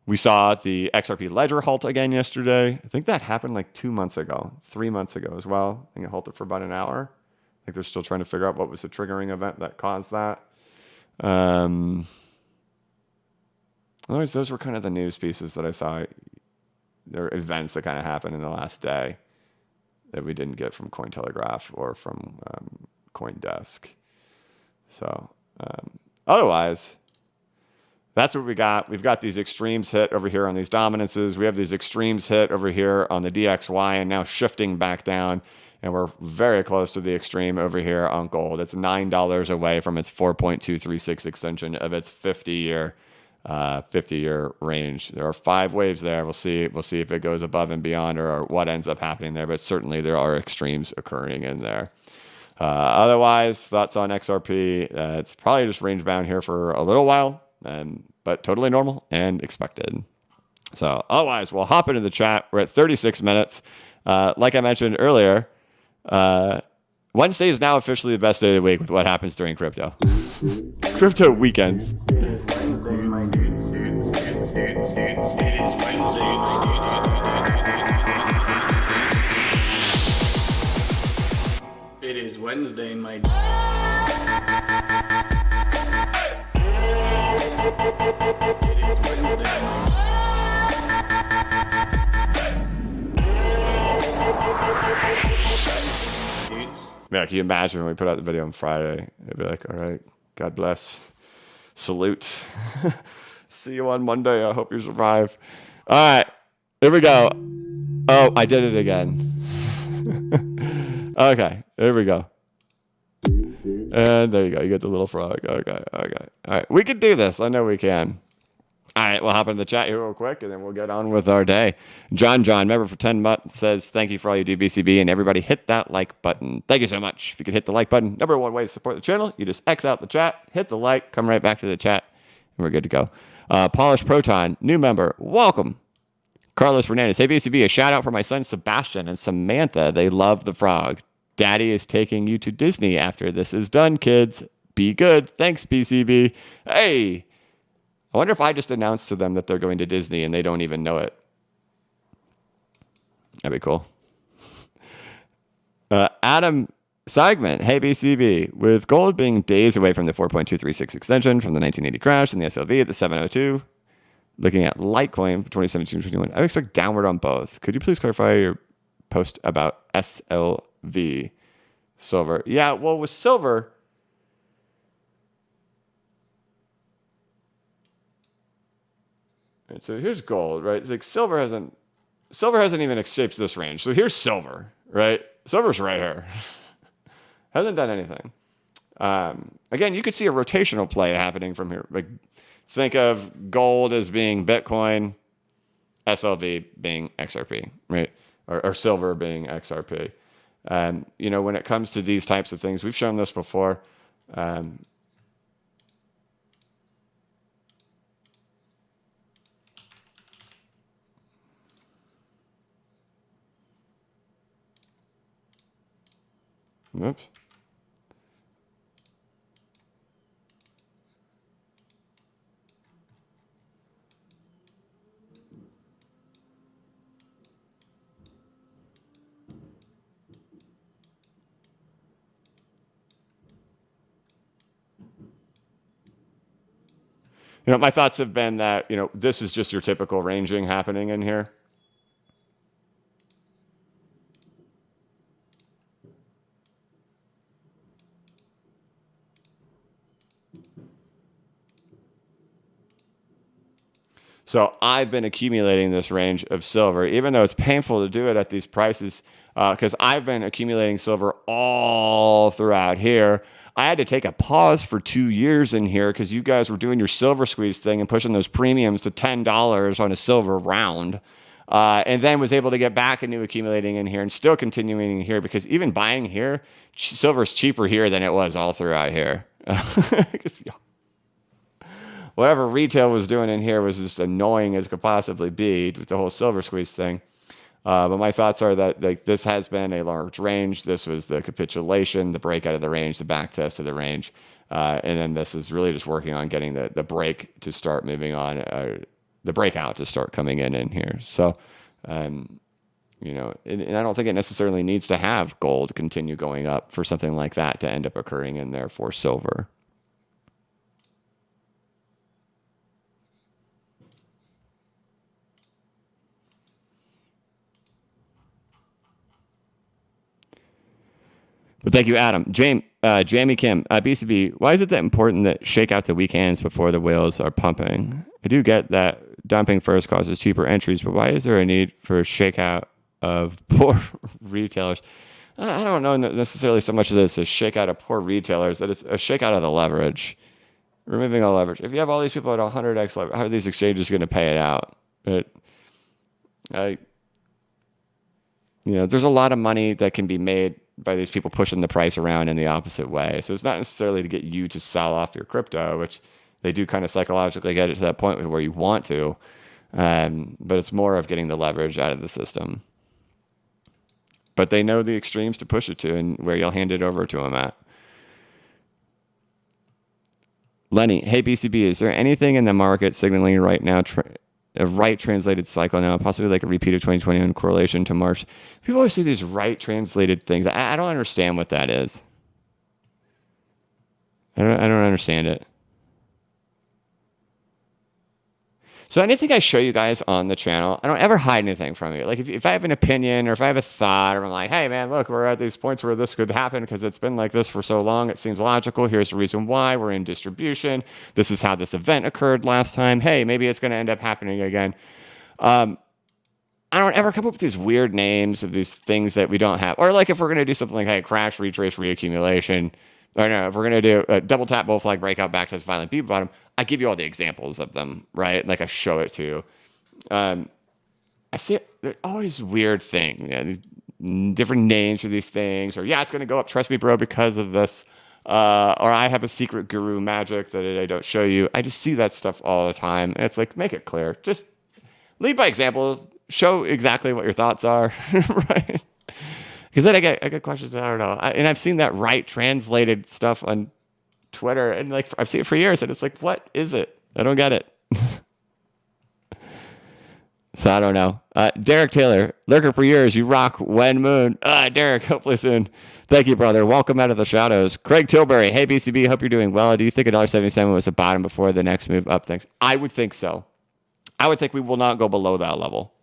we saw the XRP ledger halt again yesterday. I think that happened 2 months ago, 3 months ago as well. I think it halted for about an hour. I think they're still trying to figure out what was the triggering event that caused that. Otherwise, those were kind of the news pieces that I saw. There are events that kind of happened in the last day that we didn't get from Cointelegraph or from CoinDesk. So otherwise, that's what we got. We've got these extremes hit over here on these dominances. We have these extremes hit over here on the DXY and now shifting back down. And we're very close to the extreme over here on gold. It's $9 away from its 4.236 extension of its 50-year range. There are 5 waves there. We'll see if it goes above and beyond or what ends up happening there. But certainly there are extremes occurring in there. Otherwise, thoughts on XRP. It's probably just range bound here for a little while, but totally normal and expected. So otherwise, we'll hop into the chat. We're at 36 minutes. Like I mentioned earlier, Wednesday is now officially the best day of the week with what happens during crypto. Crypto weekends. It is Wednesday, my dude. It is Wednesday, dudes. Yeah, can you imagine when we put out the video on Friday? It'd be like, all right, God bless. Salute. See you on Monday. I hope you survive. All right, here we go. Oh, I did it again. Okay, here we go. And there you go. You get the little frog. Okay. All right, we can do this. I know we can. All right, we'll hop in the chat here real quick, and then we'll get on with our day. John, member for 10 months, says, thank you for all you do, BCB, and everybody hit that like button. Thank you so much. If you could hit the like button, number one way to support the channel, you just X out the chat, hit the like, come right back to the chat, and we're good to go. Polished Proton, new member, welcome. Carlos Fernandez, hey, BCB, a shout out for my son Sebastian and Samantha. They love the frog. Daddy is taking you to Disney after this is done, kids. Be good. Thanks, BCB. Hey, I wonder if I just announced to them that they're going to Disney and they don't even know it. That'd be cool. Adam Seigman, hey BCB, with gold being days away from the 4.236 extension from the 1980 crash and the SLV at the 702, looking at Litecoin for 2017-21, I expect downward on both. Could you please clarify your post about SLV silver? Yeah, well, with silver, right, so here's gold, right? It's like silver hasn't even escaped this range. So here's silver, right? Silver's right here. Hasn't done anything. Again, you could see a rotational play happening from here. Like, think of gold as being Bitcoin, SLV being XRP, right? Or silver being XRP. When it comes to these types of things, we've shown this before. Oops. My thoughts have been that, this is just your typical ranging happening in here. So I've been accumulating this range of silver, even though it's painful to do it at these prices, because I've been accumulating silver all throughout here. I had to take a pause for 2 years in here because you guys were doing your silver squeeze thing and pushing those premiums to $10 on a silver round. And then was able to get back into accumulating in here and still continuing in here because even buying here, silver's cheaper here than it was all throughout here. Whatever retail was doing in here was just annoying as could possibly be with the whole silver squeeze thing. But my thoughts are that this has been a large range. This was the capitulation, the break out of the range, the back test of the range. And then this is really just working on getting the break to start moving on, the breakout to start coming in here. So, and I don't think it necessarily needs to have gold continue going up for something like that to end up occurring in there for silver. But thank you, Adam. Jamie Kim, BCB, why is it that important that shake out the weak hands before the whales are pumping? I do get that dumping first causes cheaper entries, but why is there a need for a shakeout of poor retailers? I don't know necessarily so much of this as shakeout of poor retailers, that it's a shakeout of the leverage. Removing all leverage. If you have all these people at 100x leverage, how are these exchanges going to pay it out? There's a lot of money that can be made by these people pushing the price around in the opposite way. So it's not necessarily to get you to sell off your crypto, which they do kind of psychologically get it to that point where you want to. But it's more of getting the leverage out of the system. But they know the extremes to push it to and where you'll hand it over to them at. Lenny, hey BCB, is there anything in the market signaling right now a right translated cycle now, possibly like a repeat of 2020 in correlation to March? People always say these right translated things. I don't understand what that is. I don't understand it. So anything I show you guys on the channel, I don't ever hide anything from you. Like if I have an opinion or if I have a thought or I'm like, hey man, look, we're at these points where this could happen because it's been like this for so long. It seems logical. Here's the reason why. We're in distribution. This is how this event occurred last time. Hey, maybe it's going to end up happening again. I don't ever come up with these weird names of these things that we don't have. Or like if we're going to do something like, hey, crash, retrace, reaccumulation. Or no, if we're going to do a double tap, bull flag, breakout, back test, violent B bottom, I give you all the examples of them, right? Like I show it to you. I see it. They're always weird things. Yeah, these different names for these things. Or, yeah, it's going to go up, trust me, bro, because of this. Or I have a secret guru magic that I don't show you. I just see that stuff all the time. And it's like, make it clear. Just lead by example. Show exactly what your thoughts are, right? Because then I get questions. I don't know. And I've seen that right translated stuff on Twitter, and like I've seen it for years, and it's like, what is it? I don't get it. So I don't know. Derek Taylor, lurker for years. You rock when moon. Derek, hopefully soon. Thank you, brother. Welcome out of the shadows. Craig Tilbury, hey BCB, hope you're doing well. Do you think $1.77 was the bottom before the next move up? Thanks. I would think so. I would think we will not go below that level.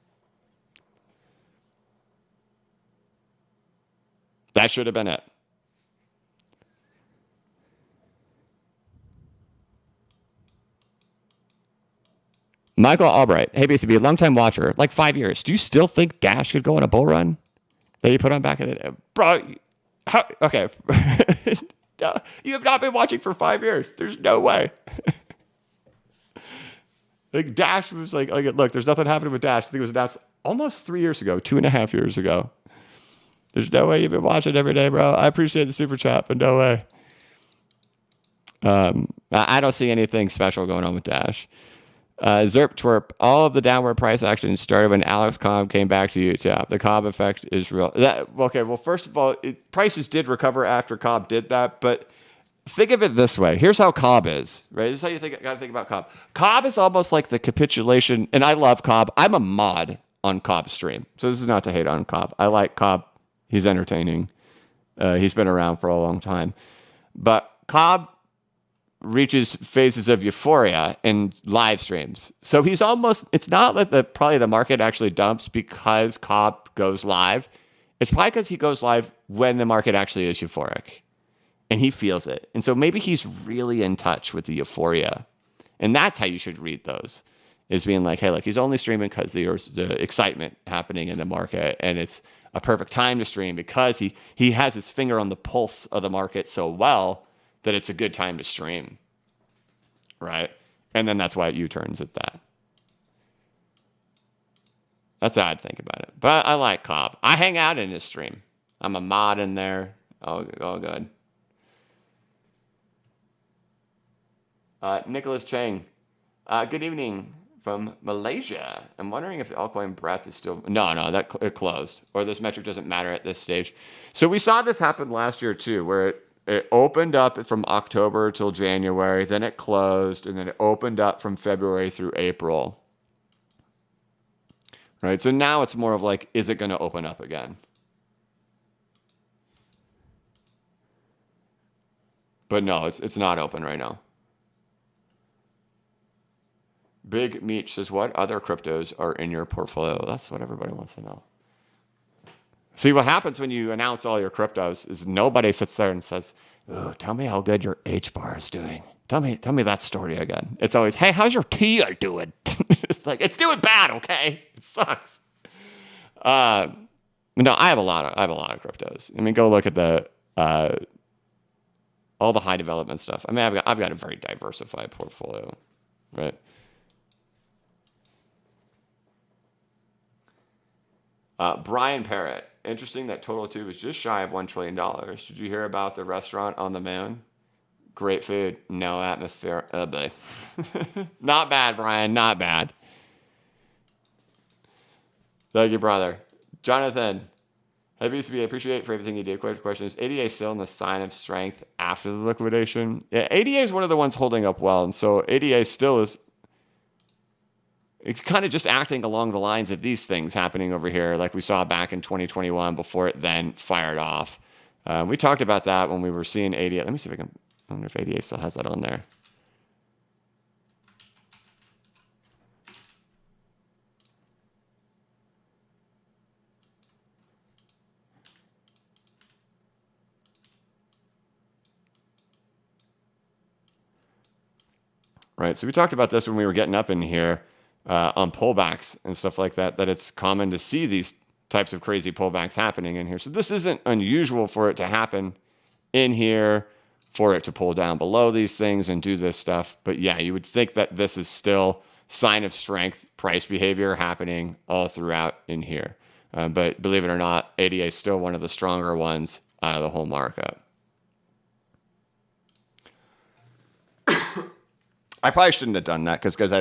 That should have been it. Michael Albright. Hey, BCB, longtime watcher, like 5 years. Do you still think Dash could go on a bull run that you put on back in the day? Bro, okay. You have not been watching for 5 years. There's no way. Like Dash was like, look, there's nothing happening with Dash. I think it was announced almost 3 years ago, 2.5 years ago. There's no way you've been watching every day, bro. I appreciate the super chat, but no way. I don't see anything special going on with Dash. Zerp twerp. All of the downward price action started when Alex Cobb came back to Utah. The Cobb effect is real. Okay, well, first of all, prices did recover after Cobb did that, but think of it this way. Here's how Cobb is, right? This is how you got to think about Cobb. Cobb is almost like the capitulation, and I love Cobb. I'm a mod on Cobb's stream, so this is not to hate on Cobb. I like Cobb. He's entertaining. He's been around for a long time. But Cobb reaches phases of euphoria in live streams. So he's almost, it's not that probably the market actually dumps because Cobb goes live. It's probably because he goes live when the market actually is euphoric and he feels it. And so maybe he's really in touch with the euphoria. And that's how you should read those, is being like, hey, look, he's only streaming because there's the excitement happening in the market. And it's a perfect time to stream because he has his finger on the pulse of the market so well that it's a good time to stream, right? And then that's why it U-turns at that. That's how I'd think about it. But I like Cobb. I hang out in his stream. I'm a mod in there. Oh good. Nicholas Chang. Good evening from Malaysia. I'm wondering if the altcoin breath is still... No, it closed. Or this metric doesn't matter at this stage. So we saw this happen last year too, where it opened up from October till January, then it closed, and then it opened up from February through April. Right? So now it's more of like, is it going to open up again? But no, it's not open right now. Big Meech says, what other cryptos are in your portfolio? That's what everybody wants to know. See, what happens when you announce all your cryptos is nobody sits there and says, oh, tell me how good your H-bar is doing. Tell me that story again. It's always, hey, how's your TIA doing? It's like, it's doing bad, okay? It sucks. No, I have a lot of cryptos. I mean, go look at the all the high development stuff. I mean, I've got a very diversified portfolio, right? Brian Parrott. Interesting that Total Tube is just shy of $1 trillion. Did you hear about the restaurant on the moon? Great food, no atmosphere. Boy. Not bad, Brian. Not bad. Thank you, brother. Jonathan. Hey, BCB, I appreciate for everything you do. Quick question. Is ADA still in the sign of strength after the liquidation? Yeah, ADA is one of the ones holding up well. And so ADA still is... It's kind of just acting along the lines of these things happening over here, like we saw back in 2021 before it then fired off. We talked about that when we were seeing ADA. Let me see if I wonder if ADA still has that on there. Right, so we talked about this when we were getting up in here. On pullbacks and stuff like that, that it's common to see these types of crazy pullbacks happening in here. So this isn't unusual for it to happen in here, for it to pull down below these things and do this stuff. But yeah, you would think that this is still sign of strength, price behavior happening all throughout in here. But believe it or not, ADA is still one of the stronger ones out of the whole market. I probably shouldn't have done that because I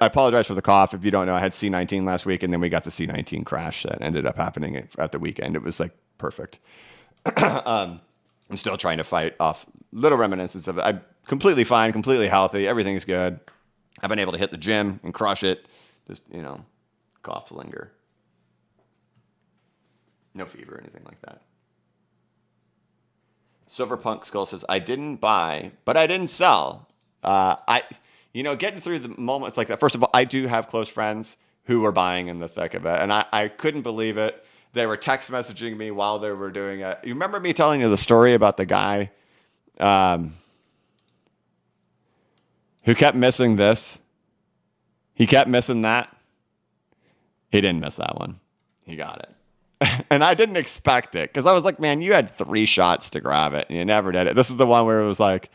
apologize for the cough. If you don't know, I had C19 last week, and then we got the C19 crash that ended up happening at the weekend. It was like perfect. I'm still trying to fight off little reminiscences of it. I'm completely fine, completely healthy. Everything's good. I've been able to hit the gym and crush it. Just, coughs linger. No fever or anything like that. Silverpunk Skull says, I didn't buy, but I didn't sell. Getting through the moments like that. First of all, I do have close friends who were buying in the thick of it, and I couldn't believe it. They were text messaging me while they were doing it. You remember me telling you the story about the guy who kept missing this? He kept missing that. He didn't miss that one. He got it. And I didn't expect it because I was like, man, you had 3 shots to grab it and you never did it. This is the one where it was like,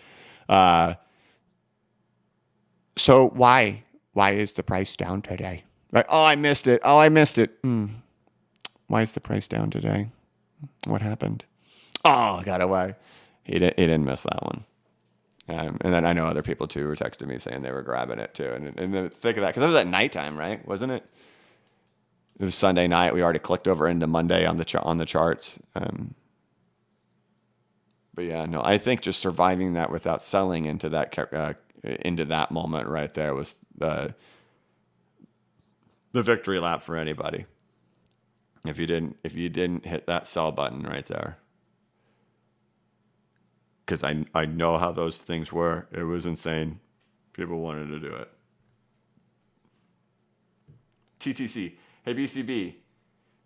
so why is the price down today? Like, oh, I missed it. Why is the price down today? What happened? Oh, I got away. He didn't miss that one. And then I know other people too were texting me saying they were grabbing it too. And in the thick of that, because it was at nighttime, right? Wasn't it? It was Sunday night. We already clicked over into Monday on the charts. But yeah, no, I think just surviving that without selling into that moment right there was the victory lap for anybody. If you didn't hit that sell button right there. Because I know how those things were. It was insane. People wanted to do it. TTC. Hey, BCB.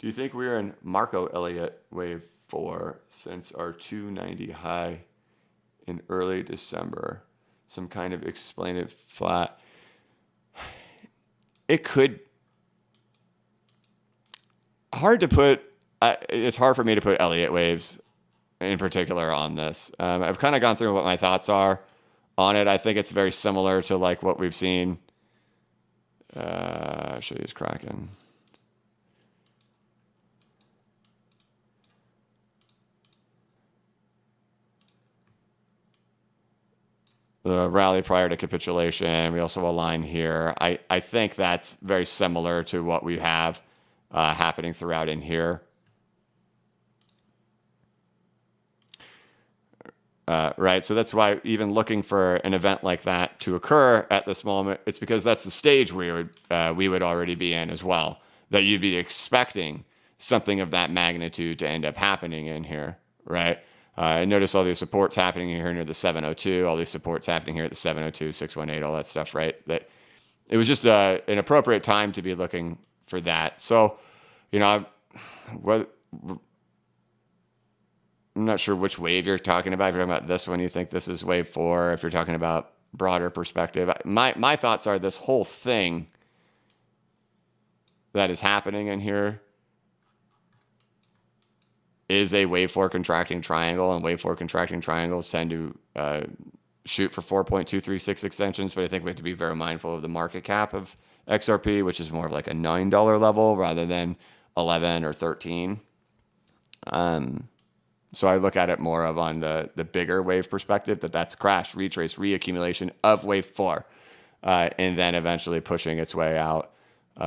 Do you think we're in Marco Elliott wave 4 since our 290 high in early December? Some kind of explain it flat. It could. Hard to put. It's hard for me to put Elliott waves in particular on this. I've kind of gone through what my thoughts are on it. I think it's very similar to like what we've seen. I'll show you his Kraken. The rally prior to capitulation. We also align here. I think that's very similar to what we have happening throughout in here. Right, so that's why even looking for an event like that to occur at this moment, it's because that's the stage we would already be in as well. That you'd be expecting something of that magnitude to end up happening in here, right? Notice all these supports happening here near the 702, all these supports happening here at the 702, 618, all that stuff, right? That it was just an appropriate time to be looking for that. So, you know, I'm not sure which wave you're talking about. If you're talking about this one, you think this is wave 4. If you're talking about broader perspective, my thoughts are this whole thing that is happening in here is a wave 4 contracting triangle, and wave 4 contracting triangles tend to shoot for 4.236 extensions. But I think we have to be very mindful of the market cap of XRP, which is more of like a $9 level rather than 11 or 13. So I look at it more of on the bigger wave perspective, that's crash, retrace, reaccumulation of wave 4, and then eventually pushing its way out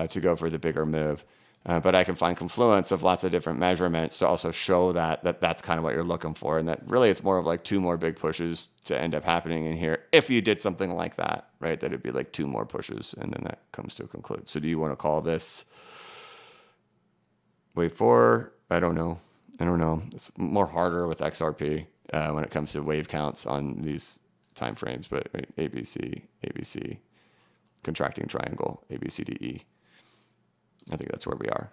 to go for the bigger move. But I can find confluence of lots of different measurements to also show that's kind of what you're looking for, and that really it's more of like 2 more big pushes to end up happening in here. If you did something like that, right, that it'd be like 2 more pushes, and then that comes to a conclude. So do you want to call this wave 4? I don't know. It's more harder with XRP when it comes to wave counts on these time frames. But right, ABC, contracting triangle, ABCDE. I think that's where we are.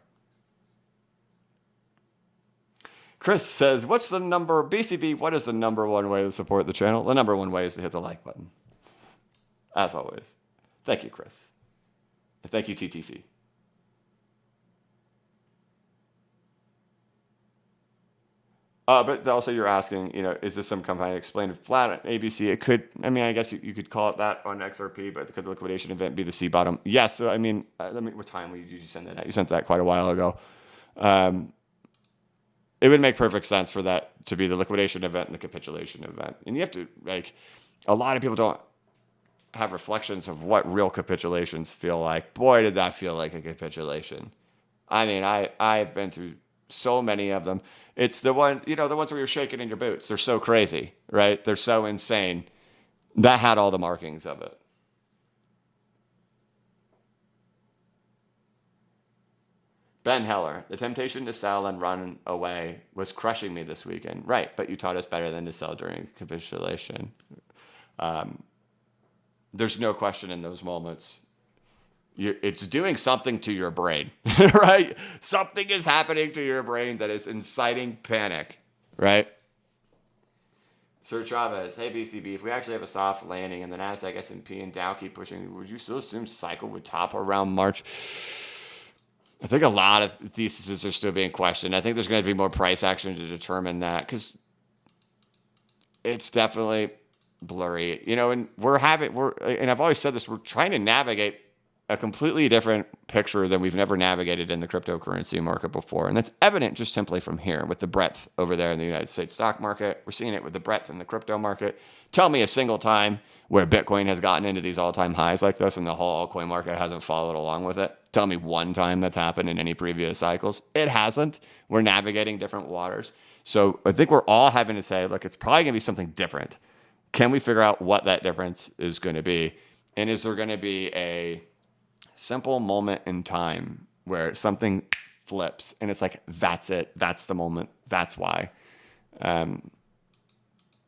Chris says, "What's the number BCB? What is the number one way to support the channel? The number one way is to hit the like button. As always, thank you, Chris, and thank you, TTC." But also you're asking, you know, is this some kind of explained flat on ABC? It could, I mean, I guess you could call it that on XRP, but could the liquidation event be the C bottom? Yes. So, I mean, what time did you send that out? You sent that quite a while ago. It would make perfect sense for that to be the liquidation event and the capitulation event. And you have to, like, a lot of people don't have reflections of what real capitulations feel like. Boy, did that feel like a capitulation. I mean, I've been through so many of them. It's the one, you know, the ones where you're shaking in your boots. They're so crazy, right? They're so insane. That had all the markings of it. Ben Heller, the temptation to sell and run away was crushing me this weekend. Right, but you taught us better than to sell during capitulation. There's no question in those moments. It's doing something to your brain, right? Something is happening to your brain that is inciting panic, right? Sir Chavez, hey BCB, if we actually have a soft landing and the Nasdaq, S&P, and Dow keep pushing, would you still assume cycle would top around March? I think a lot of theses are still being questioned. I think there's going to be more price action to determine that because it's definitely blurry, you know. And and I've always said this: we're trying to navigate a completely different picture than we've never navigated in the cryptocurrency market before. And that's evident just simply from here with the breadth over there in the United States stock market. We're seeing it with the breadth in the crypto market. Tell me a single time where Bitcoin has gotten into these all-time highs like this and the whole altcoin market hasn't followed along with it. Tell me one time that's happened in any previous cycles. It hasn't. We're navigating different waters. So I think we're all having to say, look, it's probably going to be something different. Can we figure out what that difference is going to be? And is there going to be a simple moment in time where something flips and it's like, that's it. That's the moment. That's why. And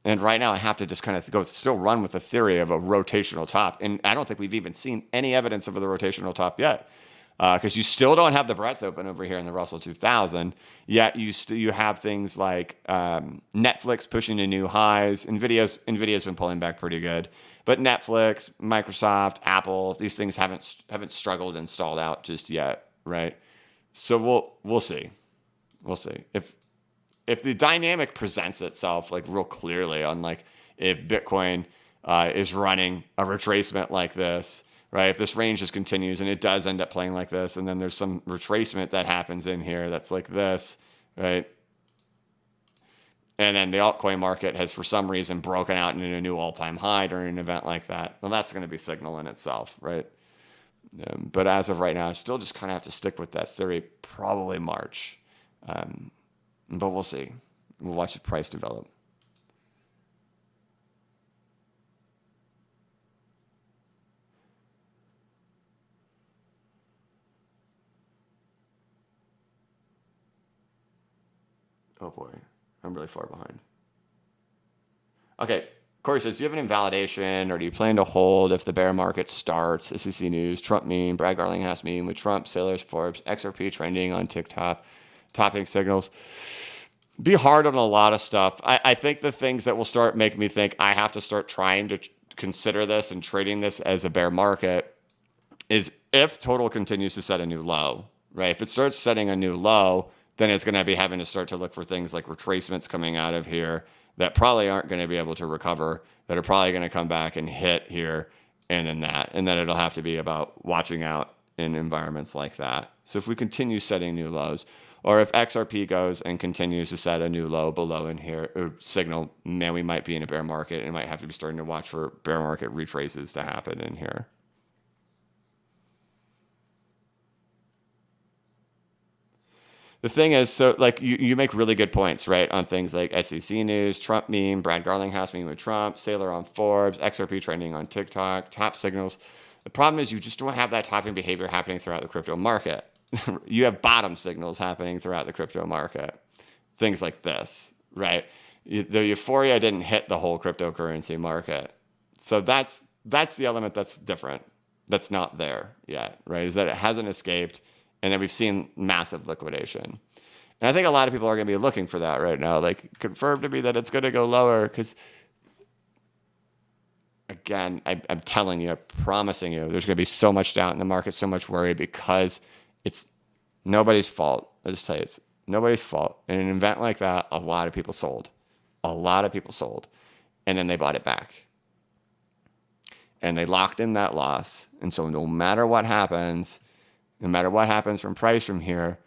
right now I have to just kind of still run with the theory of a rotational top. And I don't think we've even seen any evidence of the rotational top yet. Because you still don't have the breadth open over here in the Russell 2000, yet you have things like Netflix pushing to new highs. Nvidia's been pulling back pretty good, but Netflix, Microsoft, Apple, these things haven't struggled and stalled out just yet, right? So we'll see. If the dynamic presents itself like real clearly on like if Bitcoin is running a retracement like this. Right, if this range just continues and it does end up playing like this, and then there's some retracement that happens in here that's like this, right? And then the altcoin market has, for some reason, broken out into a new all-time high during an event like that. Well, that's going to be signal in itself, right? But as of right now, I still just kind of have to stick with that theory, probably March. But we'll see. We'll watch the price develop. Oh boy, I'm really far behind. Okay, Corey says, do you have an invalidation or do you plan to hold if the bear market starts? SEC news, Trump meme, Brad Garlinghouse meme with Trump, Sailors, Forbes, XRP trending on TikTok, topping signals. Be hard on a lot of stuff. I think the things that will start making me think I have to start trying to consider this and trading this as a bear market is if total continues to set a new low, right? If it starts setting a new low, then it's going to be having to start to look for things like retracements coming out of here that probably aren't going to be able to recover, that are probably going to come back and hit here and then it'll have to be about watching out in environments like that. So if we continue setting new lows, or if XRP goes and continues to set a new low below in here, or signal, man, we might be in a bear market and might have to be starting to watch for bear market retraces to happen in here. The thing is, so like you make really good points, right, on things like SEC news, Trump meme, Brad Garlinghouse meme with Trump, Sailor on Forbes, XRP trending on TikTok, top signals. The problem is you just don't have that topping behavior happening throughout the crypto market. You have bottom signals happening throughout the crypto market. Things like this, right? The euphoria didn't hit the whole cryptocurrency market. So that's the element that's different. That's not there yet, right? Is that it hasn't escaped. And then we've seen massive liquidation. And I think a lot of people are going to be looking for that right now. Like, confirm to me that it's going to go lower. Because, again, I'm telling you, I'm promising you, there's going to be so much doubt in the market, so much worry, because it's nobody's fault. I'll just tell you, it's nobody's fault. In an event like that, a lot of people sold. And then they bought it back. And they locked in that loss. And so no matter what happens from price from here,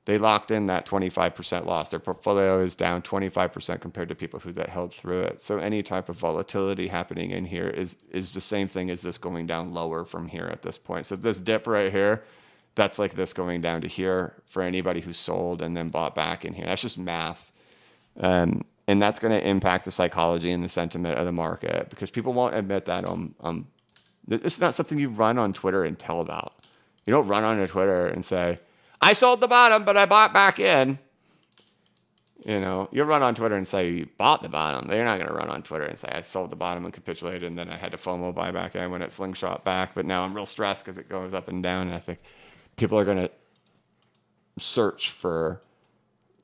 they locked in that 25% loss. Their portfolio is down 25% compared to people that held through it. So any type of volatility happening in here is the same thing as this going down lower from here at this point. So this dip right here, that's like this going down to here for anybody who sold and then bought back in here. That's just math. And that's going to impact the psychology and the sentiment of the market because people won't admit that. This is not something you run on Twitter and tell about. You don't run on Twitter and say, I sold the bottom, but I bought back in. You know, you run on Twitter and say you bought the bottom. They're not going to run on Twitter and say I sold the bottom and capitulated, and then I had to FOMO buy back in when it slingshot back. But now I'm real stressed because it goes up and down. And I think people are going to search for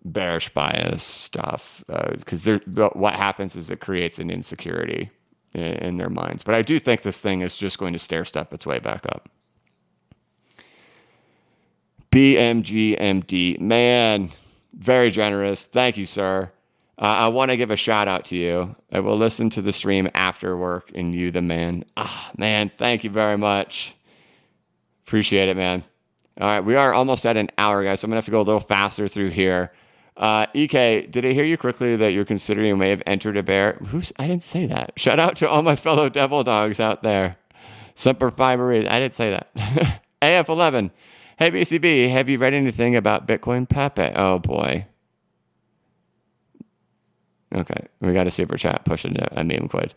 bearish bias stuff because what happens is it creates an insecurity in their minds. But I do think this thing is just going to stair step its way back up. BMGMD, man, very generous. Thank you, sir. I want to give a shout out to you. I will listen to the stream after work and you, the man. Man, thank you very much. Appreciate it, man. All right, we are almost at an hour, guys, so I'm going to have to go a little faster through here. EK, did I hear you quickly that you're considering you may have entered a bear? I didn't say that. Shout out to all my fellow devil dogs out there. Semper Fiber, I didn't say that. AF11, hey, BCB, have you read anything about Bitcoin Pepe? Oh, boy. Okay, we got a super chat pushing a meme quid.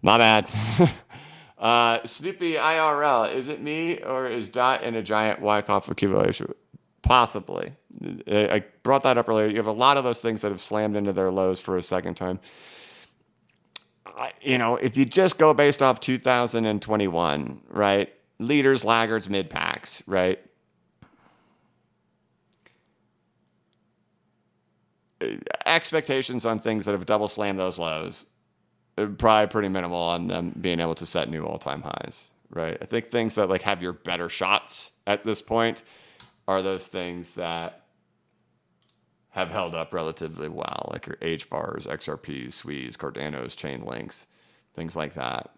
My bad. Snoopy IRL, is it me or is Dot in a giant Wyckoff accumulation? Possibly. I brought that up earlier. You have a lot of those things that have slammed into their lows for a second time. If you just go based off 2021, right? Leaders, laggards, mid packs, right? Expectations on things that have double slammed those lows, probably pretty minimal on them being able to set new all-time highs, right? I think things that like have your better shots at this point are those things that have held up relatively well, like your H bars, XRPs, SWEs, Cardanos, chain links, things like that.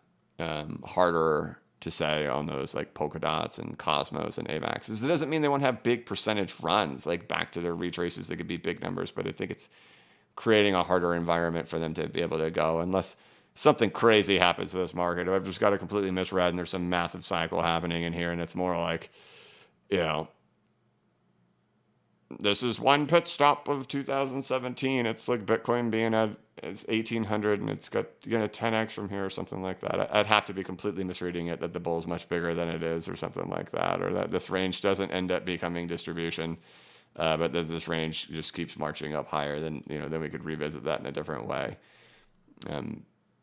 Harder to say on those like Polkadots and Cosmos and AVAXs. It doesn't mean they won't have big percentage runs, like back to their retraces. They could be big numbers, but I think it's creating a harder environment for them to be able to go unless something crazy happens to this market. I've just got it completely misread and there's some massive cycle happening in here and it's more like, this is one pit stop of 2017. It's like Bitcoin being at it's 1800 and it's got 10x from here or something like that. I'd have to be completely misreading it that the bull is much bigger than it is or something like that, or that this range doesn't end up becoming distribution, but that this range just keeps marching up higher. Then we could revisit that in a different way.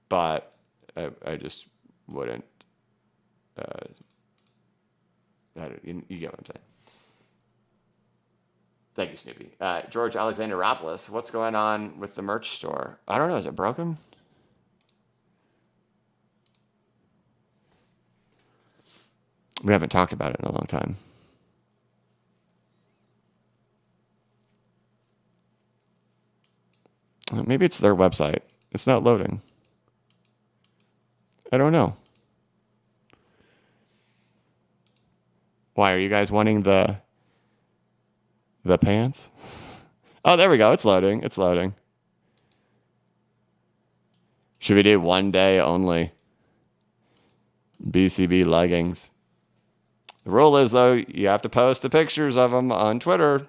But I just wouldn't. You get what I'm saying. Thank you, Snoopy. George Alexanderopoulos, what's going on with the merch store? I don't know. Is it broken? We haven't talked about it in a long time. Maybe it's their website. It's not loading. I don't know. Why are you guys wanting the pants? Oh, there we go. It's loading. It's loading. Should we do one day only? BCB leggings. The rule is, though, you have to post the pictures of them on Twitter.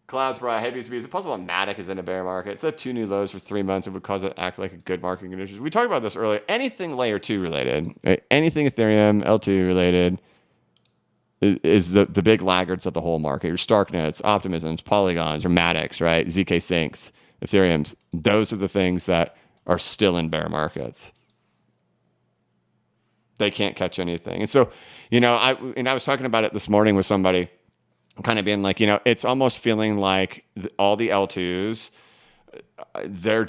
Clouds Bri, hey BCB, is it possible Matic is in a bear market? It's at 2 new lows for 3 months. It would cause it to act like a good market conditions. We talked about this earlier. Anything layer 2 related, right? Anything Ethereum, L2 related is the big laggards of the whole market. Your Starknets, Optimisms, Polygons, or Matics, right? ZK Syncs, Ethereums. Those are the things that are still in bear markets. They can't catch anything. And so, I was talking about it this morning with somebody, kind of being like, it's almost feeling like all the L2s, they're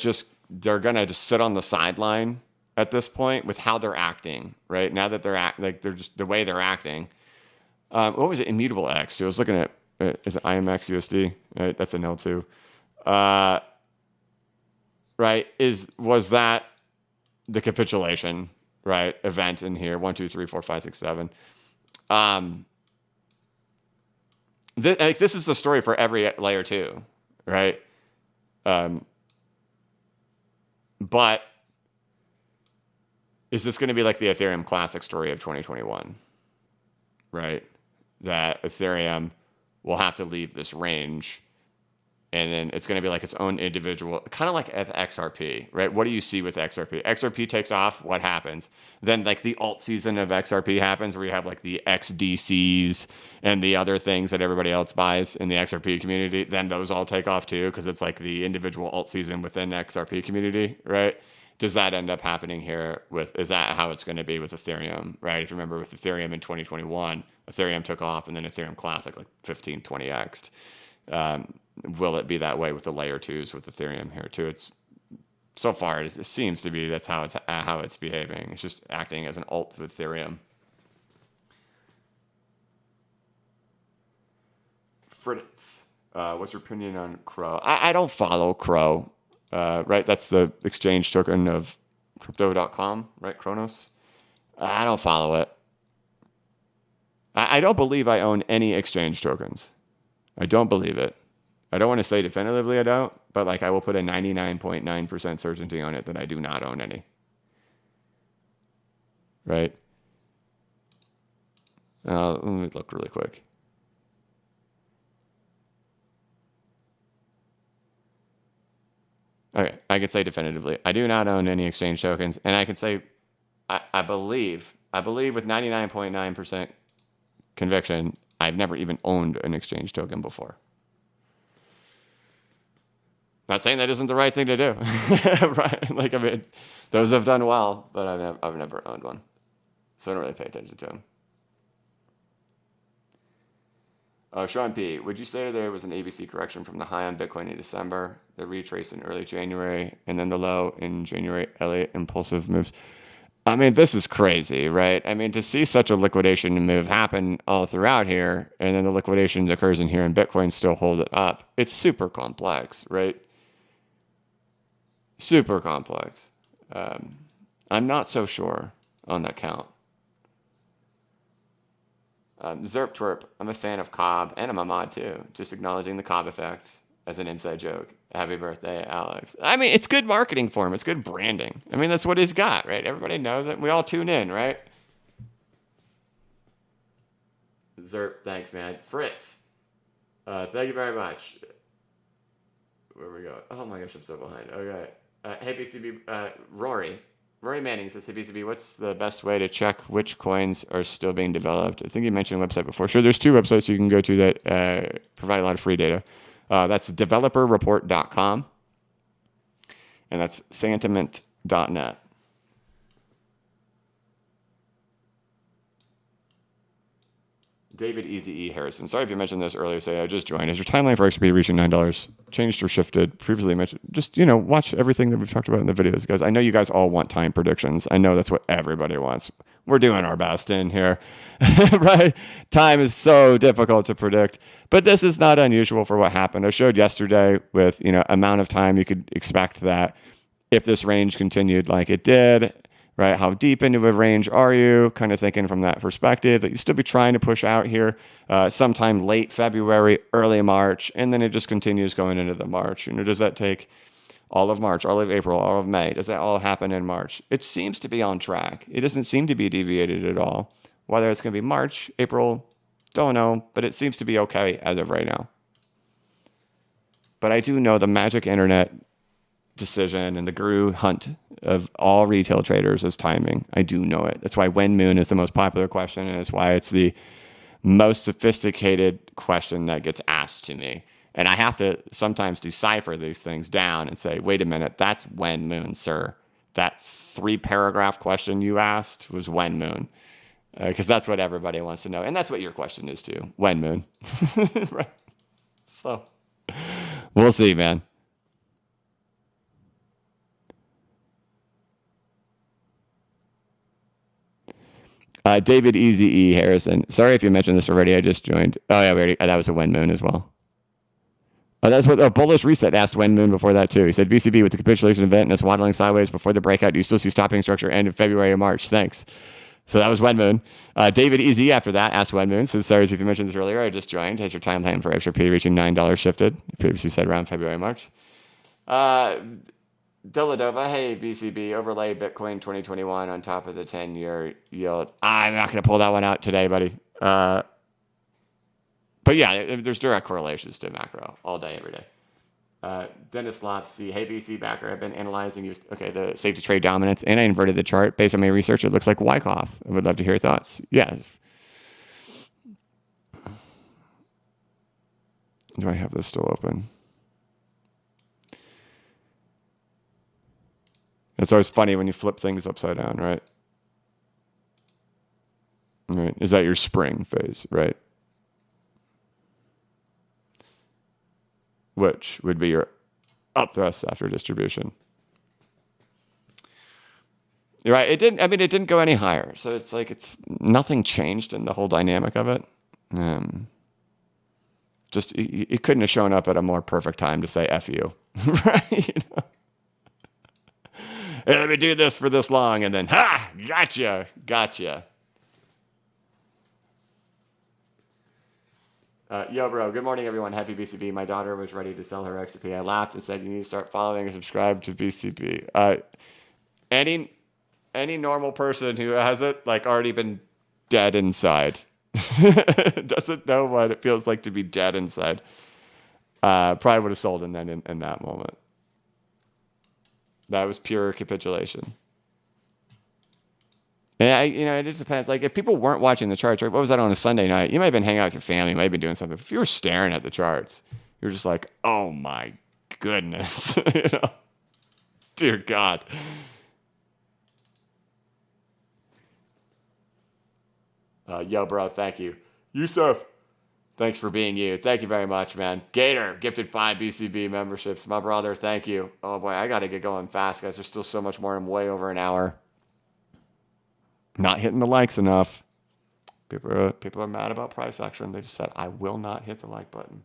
going to just sit on the sideline at this point with how they're acting, right? Now that they're just the way they're acting. What was it? Immutable X. I was looking at, is it IMX USD? Right? That's an L2. Right? Was that the capitulation, right? Event in here? 1, 2, 3, 4, 5, 6, 7. This is the story for every layer 2, right? But is this going to be like the Ethereum Classic story of 2021, right? That Ethereum will have to leave this range, and then it's going to be like its own individual, kind of like XRP, right? What do you see with XRP? XRP takes off, what happens? Then like the alt season of XRP happens where you have like the XDCs and the other things that everybody else buys in the XRP community. Then those all take off too because it's like the individual alt season within XRP community, right? Does that end up happening here is that how it's going to be with Ethereum, right? If you remember with Ethereum in 2021, Ethereum took off and then Ethereum Classic like 15, 20x'd. Will it be that way with the layer 2s with Ethereum here too? It's so far it seems to be that's how it's behaving. It's just acting as an alt to Ethereum. Fritz, what's your opinion on Crow? I don't follow Crow, right? That's the exchange token of Crypto.com, right? Kronos. I don't follow it. I don't believe I own any exchange tokens. I don't believe it. I don't want to say definitively I don't, but like I will put a 99.9% certainty on it that I do not own any. Right? Let me look really quick. Okay, I can say definitively, I do not own any exchange tokens, and I can say, I believe with 99.9% conviction, I've never even owned an exchange token before. Not saying that isn't the right thing to do, right? Like, I mean, those have done well, but I've never owned one, so I don't really pay attention to them. Sean P., would you say there was an ABC correction from the high on Bitcoin in December, the retrace in early January, and then the low in January, Elliott impulsive moves? I mean, this is crazy, right? I mean, to see such a liquidation move happen all throughout here, and then the liquidation occurs in here and Bitcoin still hold it up, it's super complex, right? Super complex. I'm not so sure on that count. Zerp Twerp, I'm a fan of Cobb, and I'm a mod too. Just acknowledging the Cobb effect as an inside joke. Happy birthday, Alex. I mean, it's good marketing for him. It's good branding. I mean, that's what he's got, right? Everybody knows it. We all tune in, right? Zerp, thanks, man. Fritz, thank you very much. Where we go? Oh my gosh, I'm so behind. Okay. Hey, BCB, Rory Manning says, hey, BCB, what's the best way to check which coins are still being developed? I think you mentioned a website before. Sure, there's two websites you can go to that provide a lot of free data. That's developerreport.com, and that's sentiment.net. David Easy E. Harrison. Sorry if you mentioned this earlier. Say I just joined. Is your timeline for XRP reaching $9? Changed or shifted? Previously mentioned. Just, watch everything that we've talked about in the videos, guys. I know you guys all want time predictions. I know that's what everybody wants. We're doing our best in here, right? Time is so difficult to predict, but this is not unusual for what happened. I showed yesterday with, amount of time you could expect that if this range continued like it did, right? How deep into a range are you? Kind of thinking from that perspective that you still be trying to push out here sometime late February, early March, and then it just continues going into the March. Does that take all of March, all of April, all of May? Does that all happen in March? It seems to be on track. It doesn't seem to be deviated at all. Whether it's going to be March, April, don't know, but it seems to be okay as of right now. But I do know the magic internet decision and the guru hunt of all retail traders is timing. I do know it. That's why when moon is the most popular question, and it's why it's the most sophisticated question that gets asked to me. And I have to sometimes decipher these things down and say, wait a minute, that's when moon, sir. That 3-paragraph question you asked was when moon. Because that's what everybody wants to know. And that's what your question is too. When moon. Right. So we'll see, man. David Easy E. Harrison. Sorry if you mentioned this already. I just joined. Oh, yeah, that was a when moon as well. Oh, that's what Bullish Reset asked when moon before that, too. He said, BCB with the capitulation event and us waddling sideways before the breakout, do you still see stopping structure end of February or March? Thanks. So that was when moon. David Easy after that asked when moon. Says, sorry if you mentioned this earlier. I just joined. Has your timeline for XRP reaching $9 shifted? Previously said around February, March. Deladova, hey, BCB, overlay Bitcoin 2021 on top of the 10-year yield. I'm not going to pull that one out today, buddy. But yeah, there's direct correlations to macro all day, every day. Dennis Loth, see, hey, BC backer, I've been analyzing the safe to trade dominance, and I inverted the chart. Based on my research, it looks like Wyckoff. I would love to hear your thoughts. Yeah. Do I have this still open? It's always funny when you flip things upside down, right? Right. Is that your spring phase, right? Which would be your up thrust after distribution. You're right. It didn't go any higher. So it's like nothing changed in the whole dynamic of it. Just it couldn't have shown up at a more perfect time to say F you. Right? Hey, let me do this for this long, and then, ha, gotcha. Yo, bro, good morning, everyone. Happy BCB. My daughter was ready to sell her XRP. I laughed and said, you need to start following and subscribe to BCB. Any normal person who has it, like, already been dead inside, doesn't know what it feels like to be dead inside, probably would have sold in that moment. That was pure capitulation. And it just depends. Like, if people weren't watching the charts, right? What was that on a Sunday night? You might have been hanging out with your family, you might have been doing something. If you were staring at the charts, you're just like, oh my goodness, dear God. Yo, bro, thank you. Yusuf, thanks for being you. Thank you very much, man. Gator gifted 5 BCB memberships. My brother, thank you. Oh boy, I got to get going fast, guys. There's still so much more. I'm way over an hour. Not hitting the likes enough. People are mad about price action. They just said, I will not hit the like button.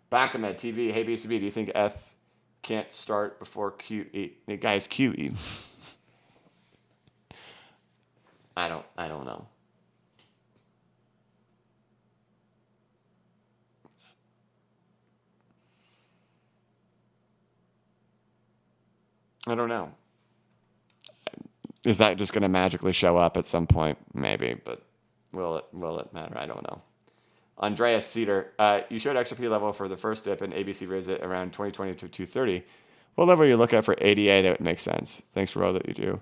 Backamed TV, hey BCB, do you think F can't start before QE? The guy's QE. I don't know. I don't know. Is that just going to magically show up at some point? Maybe, but will it matter? I don't know. Andreas Cedar, you showed XRP level for the first dip and ABC raised it around 2020 to 230. What level you look at for ADA that would make sense? Thanks for all that you do.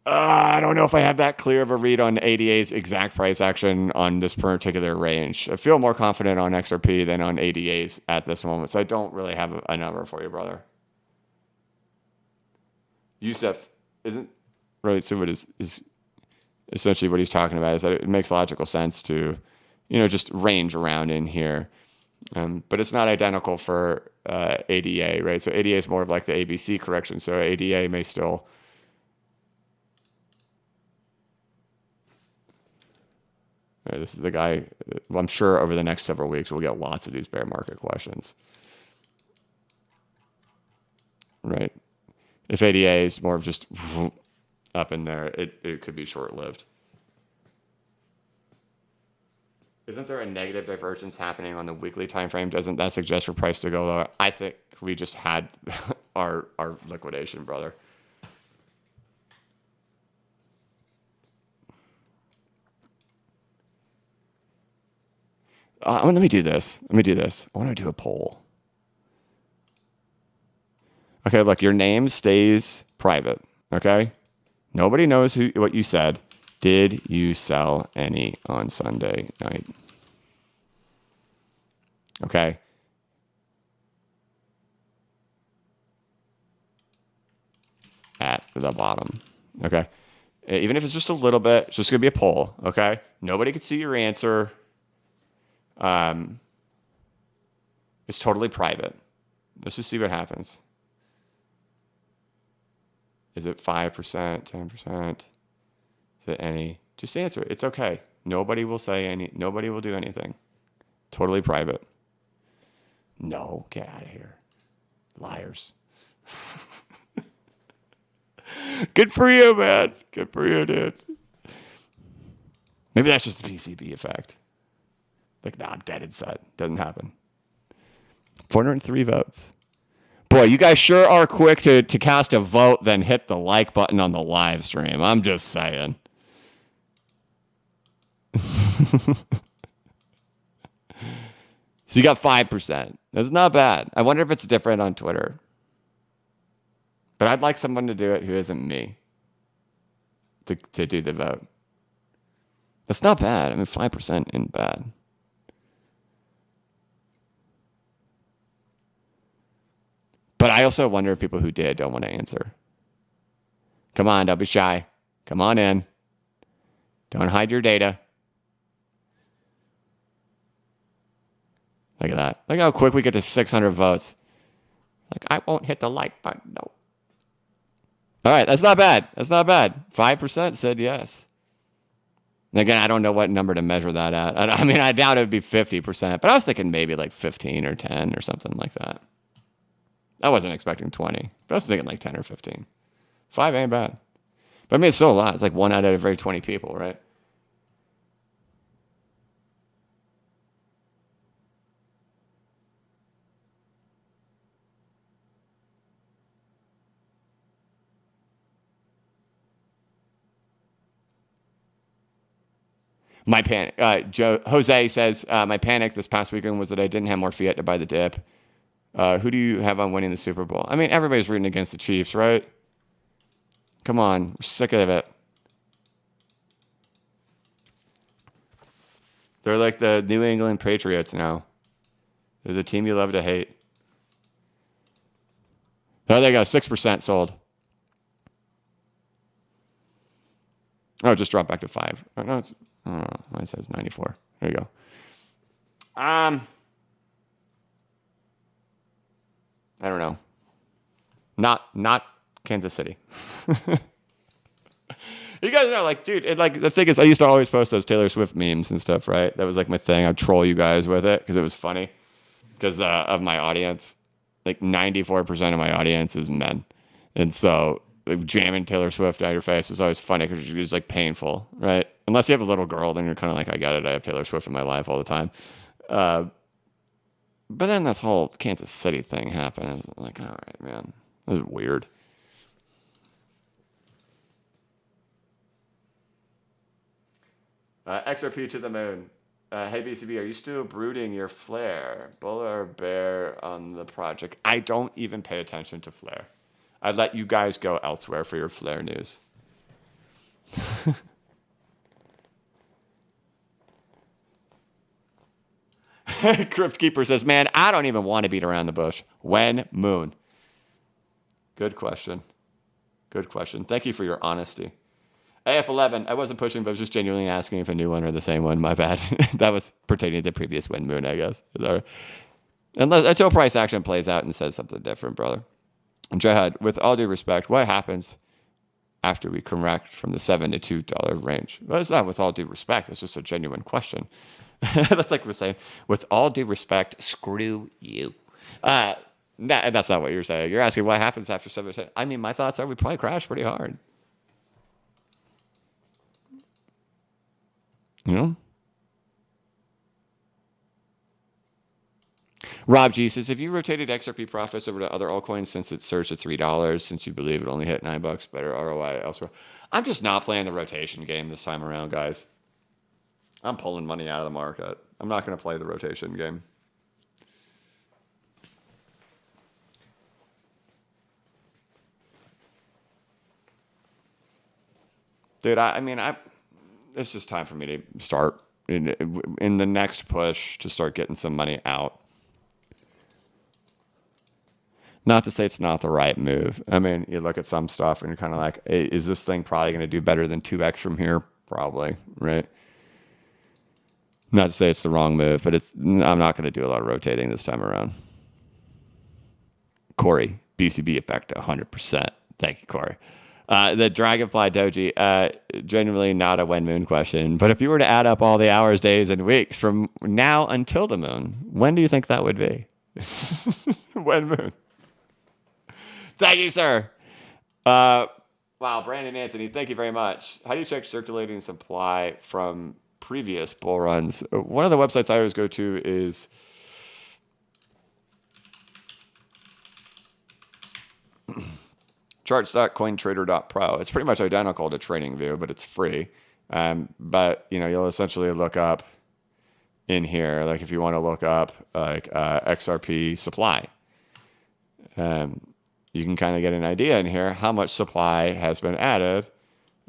I don't know if I have that clear of a read on ADA's exact price action on this particular range. I feel more confident on XRP than on ADA's at this moment, so I don't really have a number for you, brother. Yusuf, isn't right? So what is essentially what he's talking about is that it makes logical sense to, just range around in here, but it's not identical for ADA, right? So ADA is more of like the ABC correction. So ADA may still. Right, this is the guy. I'm sure over the next several weeks we'll get lots of these bear market questions, right? If ADA is more of just up in there, it could be short-lived. Isn't there a negative divergence happening on the weekly time frame? Doesn't that suggest for price to go lower? I think we just had our liquidation, brother. Let me do this. I want to do a poll. Okay, look, your name stays private, okay? Nobody knows what you said. Did you sell any on Sunday night? Okay. At the bottom, okay? Even if it's just a little bit, it's just going to be a poll, okay? Nobody can see your answer. It's totally private. Let's just see what happens. Is it 5%, 10%? Is it any? Just answer it. It's okay. Nobody will do anything. Totally private. No, get out of here. Liars. Good for you, man. Good for you, dude. Maybe that's just the PCB effect. Like, nah, I'm dead inside. Doesn't happen. 403 votes. Boy, you guys sure are quick to cast a vote, then hit the like button on the live stream. I'm just saying. So you got 5%. That's not bad. I wonder if it's different on Twitter. But I'd like someone to do it who isn't me to do the vote. That's not bad. I mean, 5% isn't bad. But I also wonder if people who did don't want to answer. Come on, don't be shy. Come on in. Don't hide your data. Look at that. Look how quick we get to 600 votes. Like, I won't hit the like button. No. All right, that's not bad. 5% said yes. And again, I don't know what number to measure that at. I mean, I doubt it would be 50%, but I was thinking maybe like 15 or 10 or something like that. I wasn't expecting 20, but I was thinking like 10 or 15. 5 ain't bad. But I mean, it's still a lot. It's like 1 out of every 20 people, right? My panic. Jose says, my panic this past weekend was that I didn't have more fiat to buy the dip. Who do you have on winning the Super Bowl? I mean, everybody's rooting against the Chiefs, right? Come on. We're sick of it. They're like the New England Patriots now. They're the team you love to hate. Oh, there you go. 6% sold. Oh, it just dropped back to 5. Oh, no, it says 94. There you go. I don't know. Not Kansas City. You guys know, like, dude, the thing is, I used to always post those Taylor Swift memes and stuff, right? That was like my thing. I'd troll you guys with it because it was funny. Because of my audience, like 94% of my audience is men, and so like, jamming Taylor Swift out your face was always funny because it was like painful, right? Unless you have a little girl, then you're kind of like, I got it. I have Taylor Swift in my life all the time. But then this whole Kansas City thing happened. I was like, all right, man, this is weird. XRP to the moon. Hey, BCB, are you still brooding your flare? Bull or bear on the project? I don't even pay attention to flare. I'd let you guys go elsewhere for your flare news. Crypt Keeper says, man, I don't even want to beat around the bush. When moon? Good question. Good question. Thank you for your honesty. AF11, I wasn't pushing, but I was just genuinely asking if a new one or the same one. My bad. That was pertaining to the previous wind moon, I guess. Until price action plays out and says something different, brother. And Jihad, with all due respect, what happens after we correct from the $7 to $2 range? Well, it's not with all due respect. It's just a genuine question. That's like we're saying, with all due respect, screw you. That's not what you're saying. You're asking what happens after 7 to 10. I mean, my thoughts are we probably crash pretty hard. You know? Rob G says, have you rotated XRP profits over to other altcoins since it surged to $3, since you believe it only hit $9, better ROI elsewhere? I'm just not playing the rotation game this time around, guys. I'm pulling money out of the market. I'm not going to play the rotation game. Dude, I mean, it's just time for me to start in the next push to start getting some money out. Not to say it's not the right move. I mean, you look at some stuff and you're kind of like, hey, is this thing probably going to do better than 2x from here? Probably, right? Not to say it's the wrong move, but I'm not going to do a lot of rotating this time around. Corey, BCB effect 100%. Thank you, Corey. The Dragonfly Doji, genuinely not a when moon question, but if you were to add up all the hours, days, and weeks from now until the moon, when do you think that would be? When moon? Thank you, sir. Wow, Brandon Anthony, thank you very much. How do you check circulating supply from previous bull runs? One of the websites I always go to is charts.cointrader.pro. It's pretty much identical to TradingView, but it's free. But you'll essentially look up in here, like if you want to look up like XRP supply, you can kind of get an idea in here how much supply has been added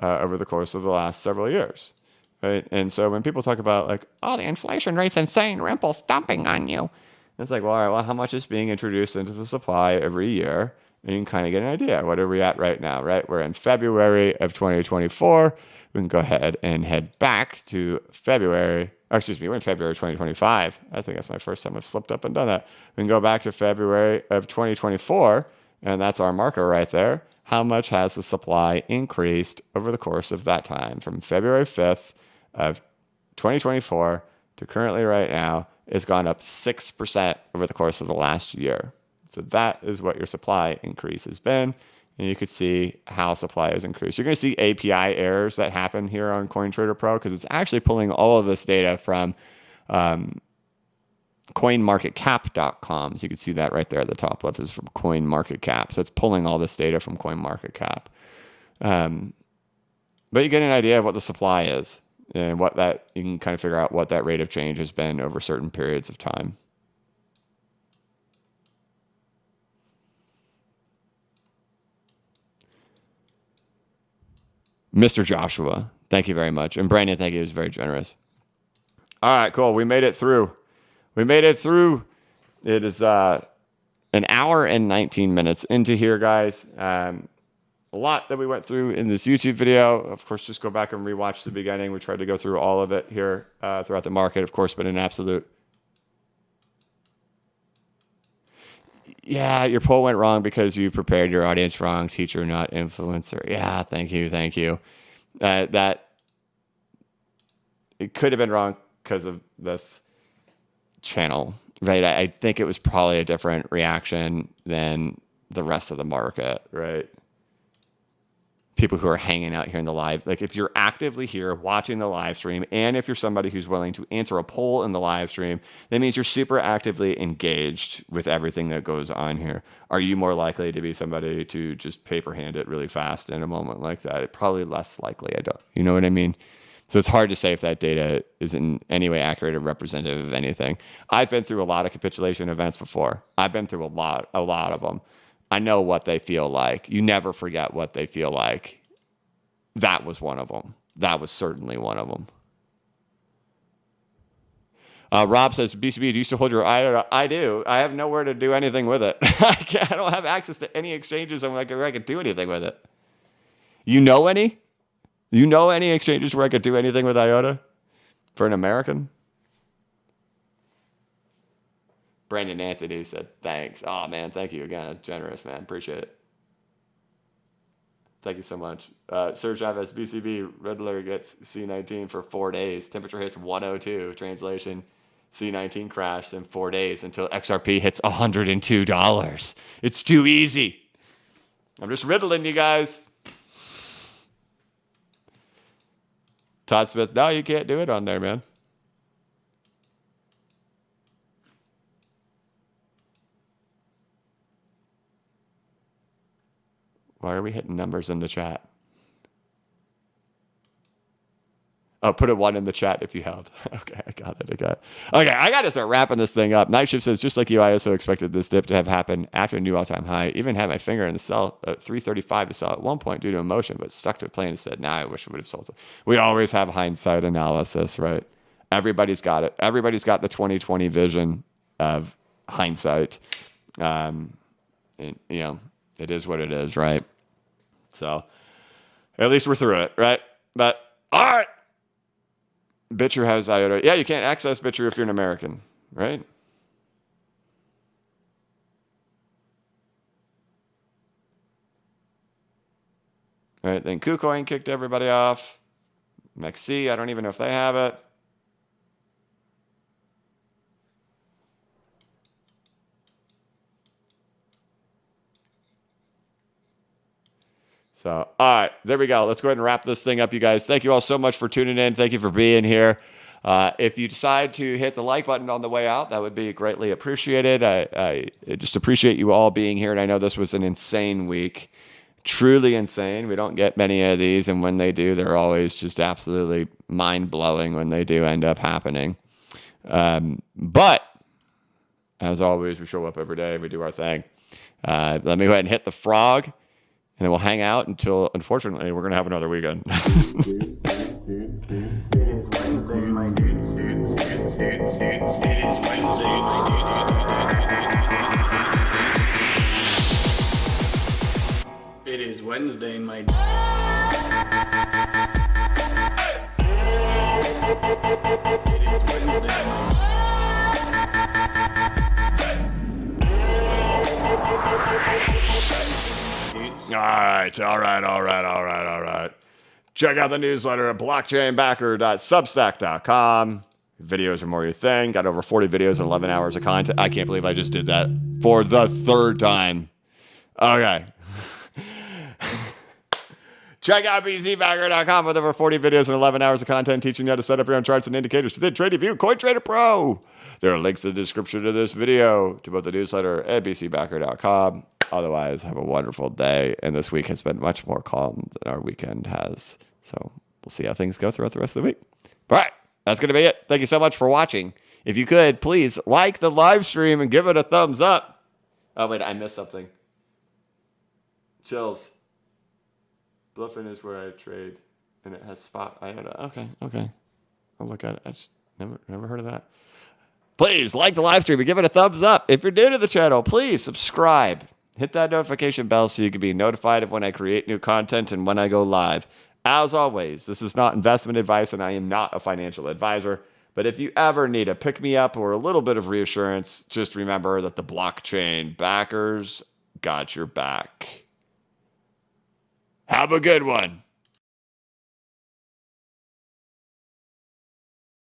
over the course of the last several years. Right? And so when people talk about like, oh, the inflation rate's insane, Rimple's dumping on you. It's like, well, all right, well, how much is being introduced into the supply every year? And you can kind of get an idea. What are we at right now, right? We're in February of 2024. We can go ahead and head back to we're in February 2025. I think that's my first time I've slipped up and done that. We can go back to February of 2024, and that's our marker right there. How much has the supply increased over the course of that time? From February 5th of 2024 to currently right now, it's gone up 6% over the course of the last year. So that is what your supply increase has been. And you could see how supply has increased. You're going to see API errors that happen here on CoinTrader Pro because it's actually pulling all of this data from coinmarketcap.com. So you can see that right there at the top left is from CoinMarketCap. So it's pulling all this data from CoinMarketCap. But you get an idea of what the supply is and what that, you can kind of figure out what that rate of change has been over certain periods of time. Mr. Joshua, thank you very much. And Brandon, thank you. It was very generous. All right, cool. We made it through. It is an hour and 19 minutes into here, guys. A lot that we went through in this YouTube video. Of course, just go back and rewatch the beginning. We tried to go through all of it here throughout the market. Of course, been an absolute... Yeah, your poll went wrong because you prepared your audience wrong. Teacher, not influencer. Yeah, thank you. That it could have been wrong because of this channel, right? I think it was probably a different reaction than the rest of the market, right? People who are hanging out here in the live, like if you're actively here watching the live stream, and if you're somebody who's willing to answer a poll in the live stream, that means you're super actively engaged with everything that goes on here. Are you more likely to be somebody to just paper hand it really fast in a moment like that? It probably less likely. You know what I mean? So it's hard to say if that data is in any way accurate or representative of anything. I've been through a lot of capitulation events before. I've been through a lot of them. I know what they feel like. You never forget what they feel like. That was one of them. That was certainly one of them. Rob says, BCB, do you still hold your IOTA? I do. I have nowhere to do anything with it. I don't have access to any exchanges where I could do anything with it. You know any? You know any exchanges where I could do anything with IOTA for an American? Brandon Anthony said, thanks. Oh, man, thank you again. Generous, man. Appreciate it. Thank you so much. Serge Chavez, BCB, Riddler gets C19 for 4 days. Temperature hits 102. Translation, C19 crashed in 4 days until XRP hits $102. It's too easy. I'm just riddling you guys. Todd Smith, no, you can't do it on there, man. Why are we hitting numbers in the chat? Oh, put a 1 in the chat if you held. Okay, I got it. Okay, I got to start wrapping this thing up. Night Shift says, just like you, I also expected this dip to have happened after a new all-time high. Even had my finger in the sell at 335 to sell at one point due to emotion, but stuck to a plan and said, nah, I wish I would have sold it. We always have hindsight analysis, right? Everybody's got it. Everybody's got the 2020 vision of hindsight. And, you know, it is what it is, right? So at least we're through it, right? But all right. Bitcher has IOTA. Yeah, you can't access Bitcher if you're an American, right? All right, then KuCoin kicked everybody off. MEXC, I don't even know if they have it. So, all right, there we go. Let's go ahead and wrap this thing up, you guys. Thank you all so much for tuning in. Thank you for being here. If you decide to hit the like button on the way out, that would be greatly appreciated. I just appreciate you all being here. And I know this was an insane week, truly insane. We don't get many of these. And when they do, they're always just absolutely mind-blowing when they do end up happening. But as always, we show up every day. We do our thing. Let me go ahead and hit the frog. And then we'll hang out until, unfortunately, we're going to have another weekend. It is Wednesday, my dude. It is Wednesday, my All right. Check out the newsletter at blockchainbacker.substack.com. Videos are more your thing. Got over 40 videos and 11 hours of content. I can't believe I just did that for the third time. Okay. Check out bcbacker.com with over 40 videos and 11 hours of content teaching you how to set up your own charts and indicators within TradingView, CoinTrader Pro. There are links in the description of this video to both the newsletter and bcbacker.com. Otherwise, have a wonderful day. And this week has been much more calm than our weekend has. So we'll see how things go throughout the rest of the week. All right, that's going to be it. Thank you so much for watching. If you could, please like the live stream and give it a thumbs up. Oh, wait, I missed something. Chills. Bluffing is where I trade, and it has spot. Okay. I'll look at it. I just never heard of that. Please like the live stream and give it a thumbs up. If you're new to the channel, please subscribe. Hit that notification bell so you can be notified of when I create new content and when I go live. As always, this is not investment advice, and I am not a financial advisor. But if you ever need a pick-me-up or a little bit of reassurance, just remember that the blockchain backers got your back. Have a good one.